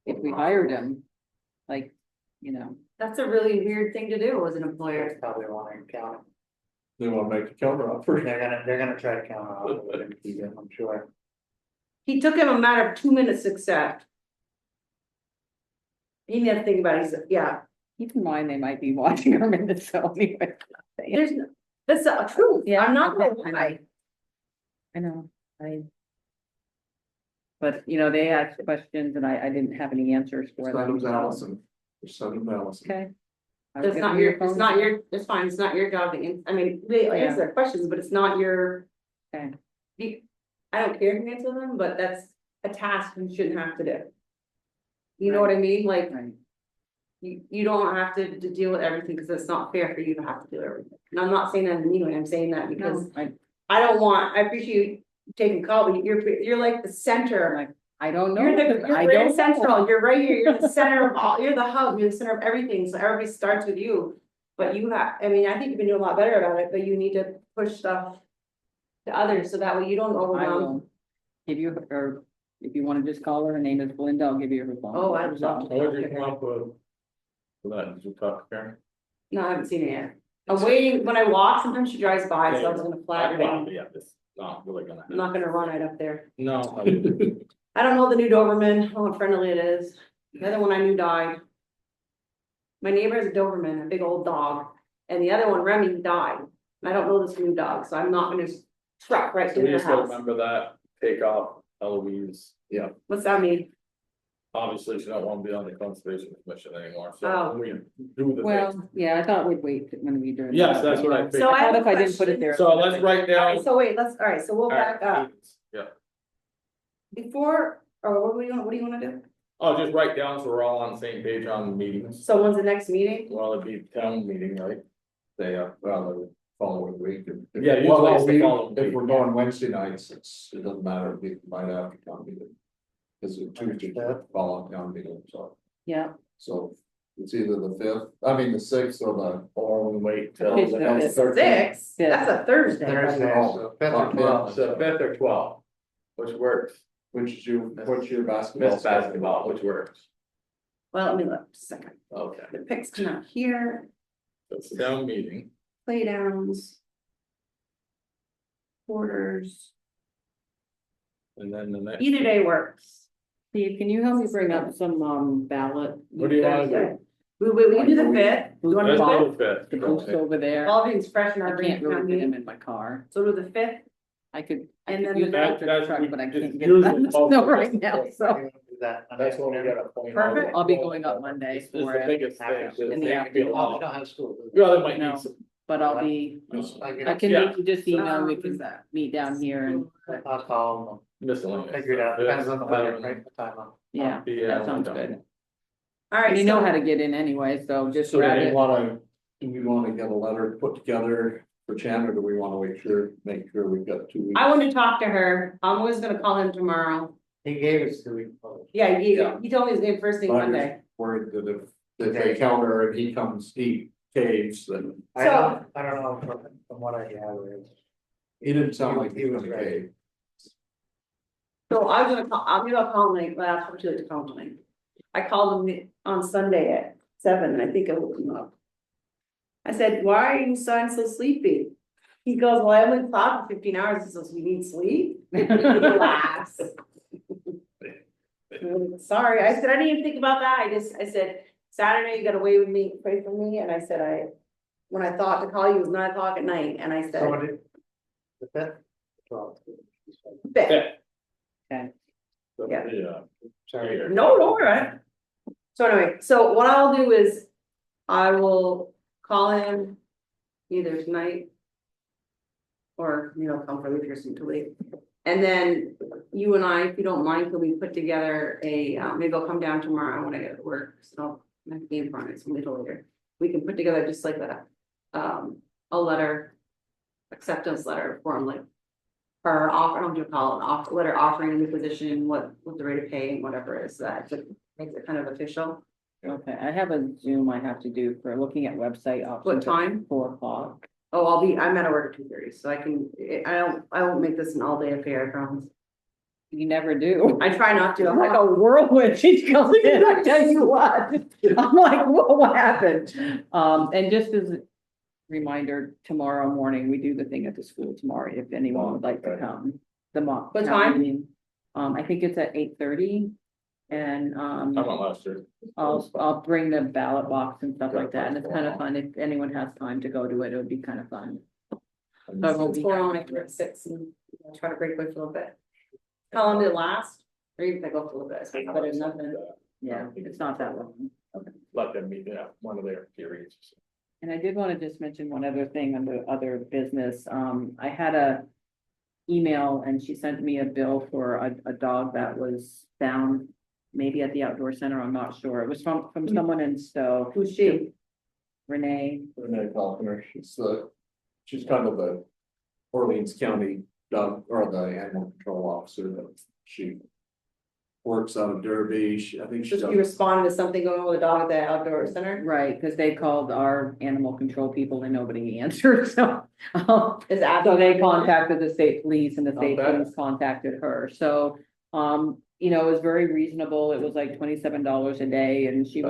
[SPEAKER 5] If we hired him, like, you know,
[SPEAKER 2] That's a really weird thing to do as an employer.
[SPEAKER 4] They probably want to count.
[SPEAKER 1] They wanna make a counter offer.
[SPEAKER 4] They're gonna try to count on it, I'm sure.
[SPEAKER 2] He took him a matter of 2 minutes to accept. He didn't have to think about it, he's, yeah,
[SPEAKER 5] keep in mind, they might be watching our minutes, so anyway.
[SPEAKER 2] there's, that's the truth,
[SPEAKER 5] Yeah,
[SPEAKER 2] I'm not gonna
[SPEAKER 5] I know.
[SPEAKER 2] lie.
[SPEAKER 5] I know, But, you know, they asked questions and I didn't have any answers for
[SPEAKER 1] Son
[SPEAKER 5] them.
[SPEAKER 1] of Allison, your son of Allison.
[SPEAKER 5] Okay. I will
[SPEAKER 2] That's
[SPEAKER 5] get
[SPEAKER 2] not
[SPEAKER 5] them
[SPEAKER 2] your,
[SPEAKER 5] phone.
[SPEAKER 2] it's not your, it's fine, it's not your job to, I mean, they
[SPEAKER 5] Yeah.
[SPEAKER 2] answer their questions, but it's not your.
[SPEAKER 5] Okay.
[SPEAKER 2] I don't care if you answer them, but that's a task you shouldn't have to do. You know what I mean, like,
[SPEAKER 5] Right.
[SPEAKER 2] you don't have to deal with everything, because it's not fair for you to have to do everything. And I'm not saying that in a mean way, I'm saying that because
[SPEAKER 5] No,
[SPEAKER 2] I don't want, I appreciate you taking call, but you're like the center.
[SPEAKER 5] like, I don't know.
[SPEAKER 2] You're the,
[SPEAKER 5] I
[SPEAKER 2] you're
[SPEAKER 5] don't
[SPEAKER 2] very central,
[SPEAKER 5] know.
[SPEAKER 2] you're right here, you're the center of all, you're the hub, you're the center of everything, so everybody starts with you. But you have, I mean, I think you've been doing a lot better about it, but you need to push stuff to others, so that way you don't
[SPEAKER 5] I
[SPEAKER 2] overwhelm.
[SPEAKER 5] will give you, or if you wanna just call her, her name is Belinda, I'll give you her phone.
[SPEAKER 2] Oh, I'd
[SPEAKER 5] number,
[SPEAKER 2] love
[SPEAKER 5] so.
[SPEAKER 2] to.
[SPEAKER 3] What did you come up with? For that, did you talk to Karen?
[SPEAKER 2] No, I haven't seen it yet. I'm waiting, when I walk, sometimes she drives by, so I was gonna flag her down.
[SPEAKER 3] Yeah, it's not really gonna
[SPEAKER 2] I'm
[SPEAKER 3] happen.
[SPEAKER 2] not gonna run right up there.
[SPEAKER 3] No.
[SPEAKER 2] I don't know the new Doberman, I don't know how friendly it is. The other one I knew died. My neighbor has a Doberman, a big old dog, and the other one, Remy, died. And I don't know this new dog, so I'm not gonna just truck right
[SPEAKER 3] So
[SPEAKER 2] to
[SPEAKER 3] we
[SPEAKER 2] their
[SPEAKER 3] just gotta
[SPEAKER 2] house.
[SPEAKER 3] remember that, take off Eloise,
[SPEAKER 2] What's that mean?
[SPEAKER 3] obviously she don't wanna be on the conservation commission anymore, so
[SPEAKER 2] Oh.
[SPEAKER 3] we do the thing.
[SPEAKER 5] Well, yeah, I thought we'd wait when we do.
[SPEAKER 3] Yes, that's what I
[SPEAKER 5] think.
[SPEAKER 3] figured.
[SPEAKER 2] So I have
[SPEAKER 5] thought
[SPEAKER 2] a
[SPEAKER 5] if I didn't put it
[SPEAKER 2] question.
[SPEAKER 5] there.
[SPEAKER 3] So let's write down.
[SPEAKER 2] Alright, so wait, alright, so we'll back up.
[SPEAKER 3] Yeah,
[SPEAKER 2] Before, or what do you wanna do?
[SPEAKER 3] oh, just write down so we're all on the same page on meetings.
[SPEAKER 2] So when's the next meeting?
[SPEAKER 3] Well, it'd be town meeting, right?
[SPEAKER 1] They are, well, the following week.
[SPEAKER 3] Yeah, usually
[SPEAKER 1] Well,
[SPEAKER 3] it's the
[SPEAKER 1] we-
[SPEAKER 3] following
[SPEAKER 1] if
[SPEAKER 3] week,
[SPEAKER 1] we're going Wednesday nights, it doesn't matter, we might have to come meeting. Cause it's Tuesday, following town meeting,
[SPEAKER 5] Yeah,
[SPEAKER 1] so it's either the 5th, I mean, the 6th or the.
[SPEAKER 3] Or we wait till
[SPEAKER 5] Okay,
[SPEAKER 3] the
[SPEAKER 5] so
[SPEAKER 3] next
[SPEAKER 5] it's
[SPEAKER 2] 6,
[SPEAKER 5] Yeah.
[SPEAKER 2] that's a Thursday.
[SPEAKER 4] Thursday, so fifth or
[SPEAKER 1] Oh,
[SPEAKER 4] 12th.
[SPEAKER 3] So 5th or 12th, which works,
[SPEAKER 1] Which is what's your basketball?
[SPEAKER 3] miss basketball, which works,
[SPEAKER 2] Well, let me look, just a second.
[SPEAKER 3] okay.
[SPEAKER 2] The picks come out here,
[SPEAKER 3] So it's town meeting,
[SPEAKER 2] play downs. Quarters,
[SPEAKER 3] and then the next.
[SPEAKER 2] either day works.
[SPEAKER 5] Steve, can you help me bring up some, ballot?
[SPEAKER 3] What do you wanna do?
[SPEAKER 2] Thursday. We can do the 5th. You wanna
[SPEAKER 3] Let's
[SPEAKER 2] do
[SPEAKER 3] do the
[SPEAKER 5] The
[SPEAKER 3] 5th.
[SPEAKER 5] booth's over there.
[SPEAKER 2] All things fresh in
[SPEAKER 5] I
[SPEAKER 2] our brain.
[SPEAKER 5] can't really get him in my car.
[SPEAKER 2] So do the 5th,
[SPEAKER 5] I could
[SPEAKER 2] And then
[SPEAKER 5] use
[SPEAKER 2] the-
[SPEAKER 5] the
[SPEAKER 3] That- that's-
[SPEAKER 5] truck, but I
[SPEAKER 3] it's
[SPEAKER 5] can't get
[SPEAKER 3] usually
[SPEAKER 5] that
[SPEAKER 3] most
[SPEAKER 5] snow
[SPEAKER 3] of
[SPEAKER 5] right
[SPEAKER 3] us
[SPEAKER 5] now,
[SPEAKER 3] do.
[SPEAKER 5] so.
[SPEAKER 3] That's when we get a point.
[SPEAKER 2] Perfect.
[SPEAKER 5] I'll be going up Monday
[SPEAKER 3] It's
[SPEAKER 5] for
[SPEAKER 3] the
[SPEAKER 5] it,
[SPEAKER 3] biggest thing, is
[SPEAKER 5] in the
[SPEAKER 3] they can be a
[SPEAKER 5] afternoon.
[SPEAKER 4] Oh, we
[SPEAKER 3] lot.
[SPEAKER 4] don't have school.
[SPEAKER 3] Well, they might
[SPEAKER 5] No.
[SPEAKER 3] need some.
[SPEAKER 5] but I'll be, I can
[SPEAKER 3] Yeah.
[SPEAKER 5] maybe just email, we can meet down here and,
[SPEAKER 4] I'll call
[SPEAKER 3] Miscellaneous.
[SPEAKER 4] them, figure it out, depends on the weather, right, the time of.
[SPEAKER 5] yeah,
[SPEAKER 3] Yeah,
[SPEAKER 5] that sounds
[SPEAKER 3] I
[SPEAKER 5] good.
[SPEAKER 3] don't.
[SPEAKER 2] All
[SPEAKER 5] And
[SPEAKER 2] right,
[SPEAKER 5] you know
[SPEAKER 2] so
[SPEAKER 5] how to get in anyway, so just
[SPEAKER 1] So do
[SPEAKER 5] grab
[SPEAKER 1] we
[SPEAKER 5] it.
[SPEAKER 1] wanna, get a letter put together for Chan, or do we wanna make sure we've got 2 weeks?
[SPEAKER 2] I want to talk to her. I'm always gonna call him tomorrow.
[SPEAKER 4] He gave us 2 weeks.
[SPEAKER 2] Yeah,
[SPEAKER 1] Yeah.
[SPEAKER 2] he told me his name first thing
[SPEAKER 1] But I'm
[SPEAKER 2] Monday.
[SPEAKER 1] just worried that if they counter and he comes, he caves, then
[SPEAKER 4] I don't know from what I gather is.
[SPEAKER 1] he didn't sound like he
[SPEAKER 4] He
[SPEAKER 1] was
[SPEAKER 4] was
[SPEAKER 1] gonna
[SPEAKER 4] right.
[SPEAKER 1] cave.
[SPEAKER 2] So I was gonna call, I'll call him, like, well, that's what you like to call him tonight. I called him on Sunday at 7, and I think I woke him up. I said, why are you sounding so sleepy? He goes, well, I only slept for 15 hours, he says, you need sleep? He laughs. Sorry, I said, I didn't even think about that, I said, Saturday, you got away with me, pray for me, and I said, when I thought to call you, it was 9 o'clock at night, and I
[SPEAKER 4] So
[SPEAKER 2] said,
[SPEAKER 4] what did, the fifth? 12th.
[SPEAKER 2] "Bet."
[SPEAKER 5] Okay.
[SPEAKER 2] Yeah.
[SPEAKER 3] Yeah.
[SPEAKER 4] Sorry.
[SPEAKER 2] No, don't worry. So anyway, so what I'll do is, I will call him either tonight. Or, come for leave here soon to leave. And then you and I, if you don't mind, could we put together maybe I'll come down tomorrow when I get to work, so I have to be in front, it's a little later. We can put together just like a letter, acceptance letter form, like. Or offer, I don't know what you call it, offer, letter offering the position, what the rate of pay and whatever it is, that just makes it kind of official.
[SPEAKER 5] Okay, I have a Zoom I have to do for looking at website options.
[SPEAKER 2] What
[SPEAKER 5] at
[SPEAKER 2] time?
[SPEAKER 5] 4:00.
[SPEAKER 2] Oh, I'm at work at 2:30, so I won't make this an all-day affair, I promise.
[SPEAKER 5] You never do.
[SPEAKER 2] I try not to.
[SPEAKER 5] I'm like a whirlwind, she comes in, I tell you what, I'm like, whoa, what happened? And just as a reminder, tomorrow morning, we do the thing at the school tomorrow, if anyone would like to
[SPEAKER 1] Okay.
[SPEAKER 5] come. The mock.
[SPEAKER 2] What
[SPEAKER 5] town
[SPEAKER 2] time?
[SPEAKER 5] meeting. I think it's at 8:30. And,
[SPEAKER 3] I went last year.
[SPEAKER 5] I'll bring the ballot box and stuff like that, and it's kind of fun, if anyone has time to go to it, it would be kind of fun. So I won't
[SPEAKER 2] It's
[SPEAKER 5] be-
[SPEAKER 2] going on after at 6 and try to break away for a little bit. How long did it last? Or even if I go for a little bit, it's better than nothing.
[SPEAKER 5] Yeah, it's not that long.
[SPEAKER 3] Let them meet, one of their theories.
[SPEAKER 5] And I did want to just mention one other thing under other business. I had a email and she sent me a bill for a dog that was found maybe at the outdoor center, I'm not sure. It was from someone in Stowe,
[SPEAKER 2] Who's she?
[SPEAKER 5] Renee.
[SPEAKER 1] Renee Falconer, she's kind of the Orleans County dog, or the animal control officer, that she works out of Derby, I think she
[SPEAKER 2] Just
[SPEAKER 1] does.
[SPEAKER 2] you responded to something going on with a dog at the outdoor center?
[SPEAKER 5] Right, because they called our animal control people and nobody answered, so.
[SPEAKER 2] Is Abby?
[SPEAKER 5] So they contacted the state police and the state
[SPEAKER 3] bad.
[SPEAKER 5] police contacted her, so, it was very reasonable, it was like $27 a day, and she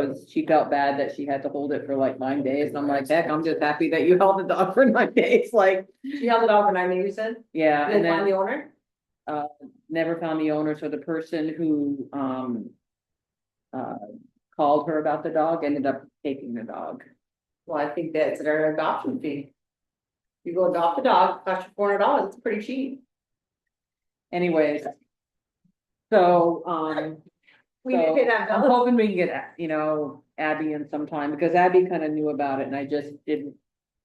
[SPEAKER 5] felt bad that she had to hold it for like 9 days, and I'm like, heck, I'm just happy that you held the dog for 9 days, like,
[SPEAKER 2] She held the dog for 9 days, you said?
[SPEAKER 5] yeah,
[SPEAKER 2] And
[SPEAKER 5] and
[SPEAKER 2] then find
[SPEAKER 5] then,
[SPEAKER 2] the owner?
[SPEAKER 5] never found the owner, so the person who, called her about the dog ended up taking the dog.
[SPEAKER 2] Well, I think that's their adoption fee. You go adopt a dog, cost you $400, it's pretty cheap.
[SPEAKER 5] Anyways. So,
[SPEAKER 2] We didn't pay that
[SPEAKER 5] I'm
[SPEAKER 2] bill.
[SPEAKER 5] hoping we can get, Abby in sometime, because Abby kind of knew about it and I just didn't.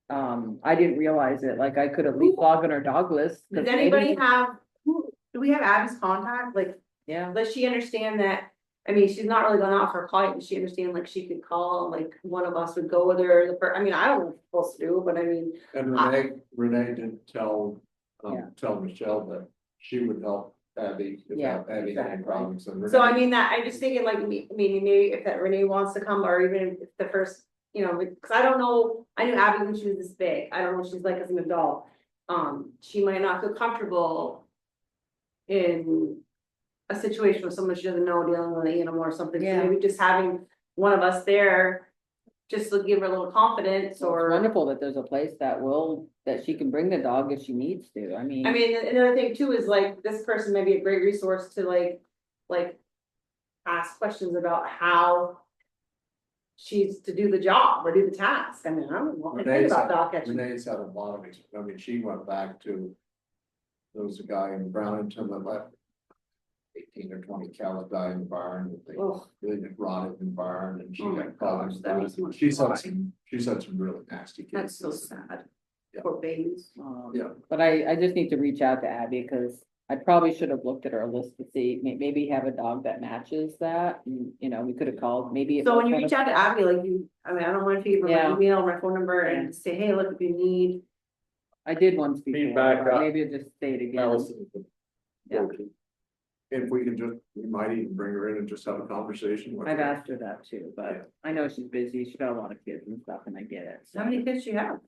[SPEAKER 5] I didn't realize it, like I could at least log on her dog list. 'cause
[SPEAKER 2] Does anybody
[SPEAKER 5] maybe-
[SPEAKER 2] have, do we have Abby's contact? Like,
[SPEAKER 5] Yeah,
[SPEAKER 2] does she understand that? I mean, she's not really gone out for a client, does she understand like she could call, like one of us would go with her, I mean, I don't know what we're supposed to do, but I mean.
[SPEAKER 1] And Renee did tell Michelle that she would help Abby, if
[SPEAKER 5] Yeah,
[SPEAKER 1] Abby had any
[SPEAKER 5] exactly.
[SPEAKER 1] problems. And
[SPEAKER 2] So I
[SPEAKER 1] Renee-
[SPEAKER 2] mean that, I just thinking like, maybe if that Renee wants to come, or even if the first, because I don't know, I knew Abby when she was this big, I don't know what she's like as an adult. She might not feel comfortable in a situation with someone she doesn't know dealing with an animal or something, so
[SPEAKER 5] Yeah.
[SPEAKER 2] maybe just having one of us there. Just to give her a little confidence,
[SPEAKER 5] so it's
[SPEAKER 2] or,
[SPEAKER 5] wonderful that there's a place that she can bring the dog if she needs to,
[SPEAKER 2] I mean, another thing too is like, this person may be a great resource to like. Ask questions about how. She's to do the job or do the task, I mean, I don't know, I think
[SPEAKER 1] Renee's
[SPEAKER 2] about
[SPEAKER 1] had-
[SPEAKER 2] dog catching.
[SPEAKER 1] Renee's had a lot of, she went back to there was a guy in Brownington that left 18 or 20 cows die in the barn, they
[SPEAKER 2] Oh,
[SPEAKER 1] rotted in the barn, and she
[SPEAKER 2] Oh my
[SPEAKER 1] got called.
[SPEAKER 2] gosh, that makes me want to
[SPEAKER 1] She's
[SPEAKER 2] cry.
[SPEAKER 1] had some really nasty
[SPEAKER 2] that's
[SPEAKER 1] cases.
[SPEAKER 2] so sad.
[SPEAKER 1] Yeah.
[SPEAKER 2] Poor babies.
[SPEAKER 1] Yeah.
[SPEAKER 5] But I just need to reach out to Abby, because I probably should have looked at our list to see, maybe have a dog that matches that, and, you know, we could have called, maybe. it
[SPEAKER 2] So when
[SPEAKER 5] was
[SPEAKER 2] you
[SPEAKER 5] one
[SPEAKER 2] reach
[SPEAKER 5] of-
[SPEAKER 2] out to Abby, like you, I mean, I don't want to give her my
[SPEAKER 5] Yeah.
[SPEAKER 2] email, my phone number,
[SPEAKER 5] Yeah.
[SPEAKER 2] and say, hey, look, if you need.
[SPEAKER 5] I did once before,
[SPEAKER 3] Feedback,
[SPEAKER 5] but maybe I'll just say it again.
[SPEAKER 3] Allison.
[SPEAKER 5] Yeah.
[SPEAKER 1] If we can just, we might even bring her in and just have a conversation with her.
[SPEAKER 5] I've asked her that too, but I know she's busy, she's got a lot of kids and stuff, and I get it. so.
[SPEAKER 2] How many kids do you have?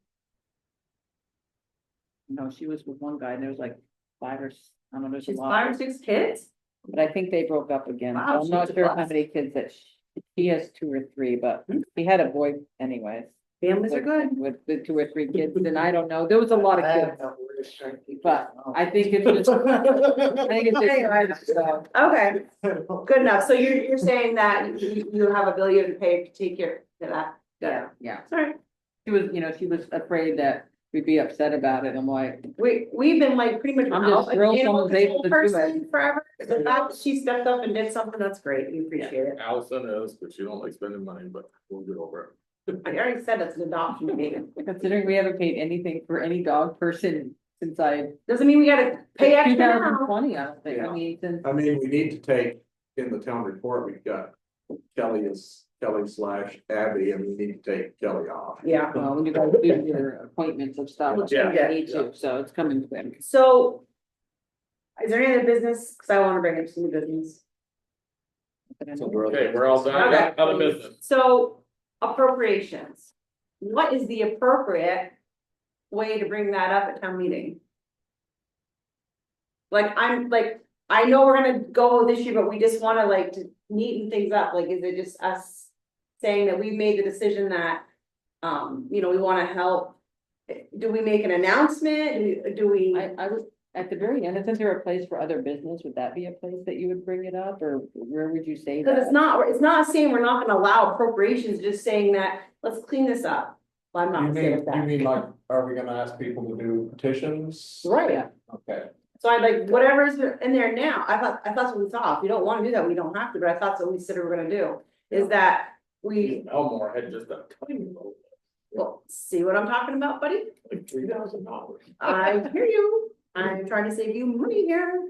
[SPEAKER 5] No, she was with one guy, and there was like 5 or I don't know, there's a
[SPEAKER 2] She's
[SPEAKER 5] lot.
[SPEAKER 2] 5 or 6 kids?
[SPEAKER 5] But I think they broke up again, so
[SPEAKER 2] Wow,
[SPEAKER 5] I'm not
[SPEAKER 2] she's a
[SPEAKER 5] sure how
[SPEAKER 2] blast.
[SPEAKER 5] many kids that he has 2 or 3, but he had a boy anyways.
[SPEAKER 2] Families are good.
[SPEAKER 5] With the 2 or 3 kids, and I don't know, there was a lot of
[SPEAKER 4] I have
[SPEAKER 5] kids,
[SPEAKER 4] no words trying to keep
[SPEAKER 5] but
[SPEAKER 4] it.
[SPEAKER 5] I think it's just, I think it's just. So,
[SPEAKER 2] Okay, good enough. So you're saying that you have ability to pay to take care of that?
[SPEAKER 5] yeah, yeah,
[SPEAKER 2] Sorry,
[SPEAKER 5] she was, you know, she was afraid that we'd be upset about it, I'm like,
[SPEAKER 2] we've been like pretty much.
[SPEAKER 5] I'm just
[SPEAKER 2] without an
[SPEAKER 5] thrilled
[SPEAKER 2] animal
[SPEAKER 5] someone's able
[SPEAKER 2] control
[SPEAKER 5] to do it.
[SPEAKER 2] person Forever, the fact that she stepped up and did something, that's great, we appreciate it.
[SPEAKER 3] Allison is, but she don't like spending money, but we'll get over
[SPEAKER 2] I already said it's an adoption baby.
[SPEAKER 5] considering we haven't paid anything for any dog person since I.
[SPEAKER 2] Doesn't mean we gotta pay extra
[SPEAKER 5] Two thousand
[SPEAKER 2] now.
[SPEAKER 5] twenty, I don't think, I
[SPEAKER 1] Yeah.
[SPEAKER 5] mean, since.
[SPEAKER 1] I mean, we need to take, in the town report, we've got Kelly / Abby, and we need to take Kelly off.
[SPEAKER 2] Yeah,
[SPEAKER 5] Well, when you guys do your appointments and stuff,
[SPEAKER 2] We'll
[SPEAKER 5] you
[SPEAKER 2] change it,
[SPEAKER 5] need to, so it's coming quick.
[SPEAKER 2] so. Is there any other business? Cause I wanna bring up some new business.
[SPEAKER 1] So
[SPEAKER 3] it. Okay, we're all done,
[SPEAKER 2] Okay.
[SPEAKER 3] out of business.
[SPEAKER 2] So appropriations, what is the appropriate way to bring that up at town meeting? Like, I know we're gonna go this year, but we just wanna like to neaten things up, like, is it just us saying that we made the decision that, you know, we wanna help? Do we make an announcement? Do we?
[SPEAKER 5] I was, at the very end, isn't there a place for other business? Would that be a place that you would bring it up, or where would you say
[SPEAKER 2] Cause
[SPEAKER 5] that?
[SPEAKER 2] it's not saying we're not gonna allow appropriations, just saying that, let's clean this up. Well, I'm
[SPEAKER 1] You
[SPEAKER 2] not saying
[SPEAKER 1] mean, you
[SPEAKER 2] that.
[SPEAKER 1] mean like, are we gonna ask people to do petitions?
[SPEAKER 2] Right.
[SPEAKER 5] Yeah.
[SPEAKER 1] Okay,
[SPEAKER 2] So I'd like, whatever's in there now, I thought that's what we thought, if we don't wanna do that, we don't have to, but I thought that's what we said we were gonna do. Is that we,
[SPEAKER 3] Elmore had just a tiny little,
[SPEAKER 2] well, see what I'm talking about, buddy?
[SPEAKER 3] like $3,000.
[SPEAKER 2] I hear you, I'm trying to save you money here.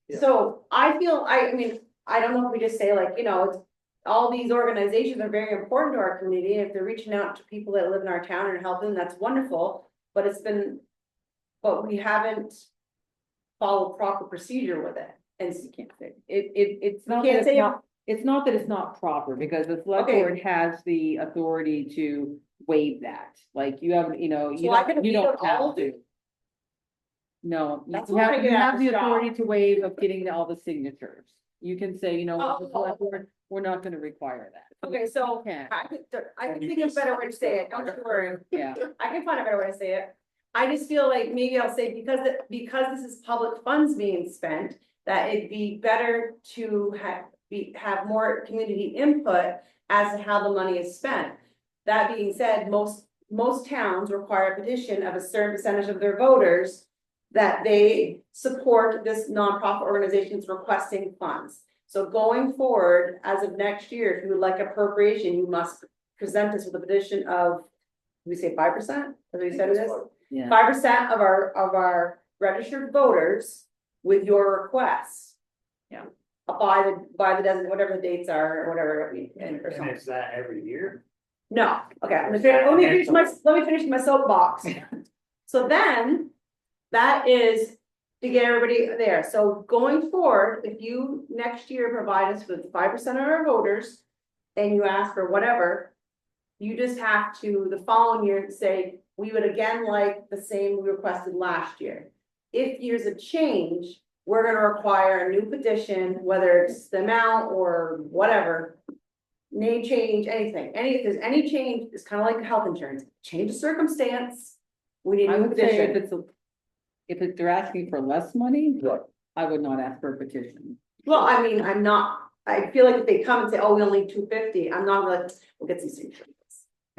[SPEAKER 1] Yeah.
[SPEAKER 2] So I feel, I mean, I don't know if we just say like, you know, it's. All these organizations are very important to our community, and if they're reaching out to people that live in our town and helping, that's wonderful, but it's been. But we haven't followed proper procedure with it, and
[SPEAKER 5] You can't say, it's not,
[SPEAKER 2] can't
[SPEAKER 5] that it's
[SPEAKER 2] say-
[SPEAKER 5] not, it's not that it's not proper, because the select
[SPEAKER 2] Okay.
[SPEAKER 5] board has the authority to waive that, like, you have, you know, you
[SPEAKER 2] So I can
[SPEAKER 5] you
[SPEAKER 2] veto
[SPEAKER 5] don't
[SPEAKER 2] all
[SPEAKER 5] have
[SPEAKER 2] of
[SPEAKER 5] to.
[SPEAKER 2] it?
[SPEAKER 5] No,
[SPEAKER 2] That's
[SPEAKER 5] you
[SPEAKER 2] what I
[SPEAKER 5] have,
[SPEAKER 2] get
[SPEAKER 5] you
[SPEAKER 2] at
[SPEAKER 5] have the
[SPEAKER 2] the shop.
[SPEAKER 5] authority to waive of getting all the signatures. You can say, you know, the
[SPEAKER 2] Oh.
[SPEAKER 5] select board, we're not gonna require that.
[SPEAKER 2] Okay, so
[SPEAKER 5] You can,
[SPEAKER 2] I can think of a better way to say it, don't you worry.
[SPEAKER 5] yeah,
[SPEAKER 2] I can find a better way to say it. I just feel like maybe I'll say because this is public funds being spent, that it'd be better to have more community input as to how the money is spent. That being said, most towns require a petition of a certain percentage of their voters that they support this nonprofit organization's requesting funds. So going forward, as of next year, if you would like appropriation, you must present us with a petition of, did we say 5%? That's what you said it is?
[SPEAKER 5] yeah.
[SPEAKER 2] 5% of our registered voters with your requests.
[SPEAKER 5] Yeah.
[SPEAKER 2] By the dozen, whatever the dates are, or whatever, and or
[SPEAKER 4] And
[SPEAKER 2] something.
[SPEAKER 4] is that every year?
[SPEAKER 2] No, okay, let me finish my soapbox. So then, that is to get everybody there. So going forward, if you next year provide us with 5% of our voters and you ask for whatever, you just have to, the following year, say, we would again like the same we requested last year. If there's a change, we're gonna require a new petition, whether it's the amount or whatever. Name change, anything, if there's any change, it's kind of like health insurance, change of circumstance. We need a
[SPEAKER 5] I
[SPEAKER 2] new
[SPEAKER 5] would say if
[SPEAKER 2] petition.
[SPEAKER 5] they're asking for less money,
[SPEAKER 1] Right.
[SPEAKER 5] I would not ask for a petition.
[SPEAKER 2] Well, I mean, I feel like if they come and say, oh, we only need 250, I'm not like, we'll get some signatures.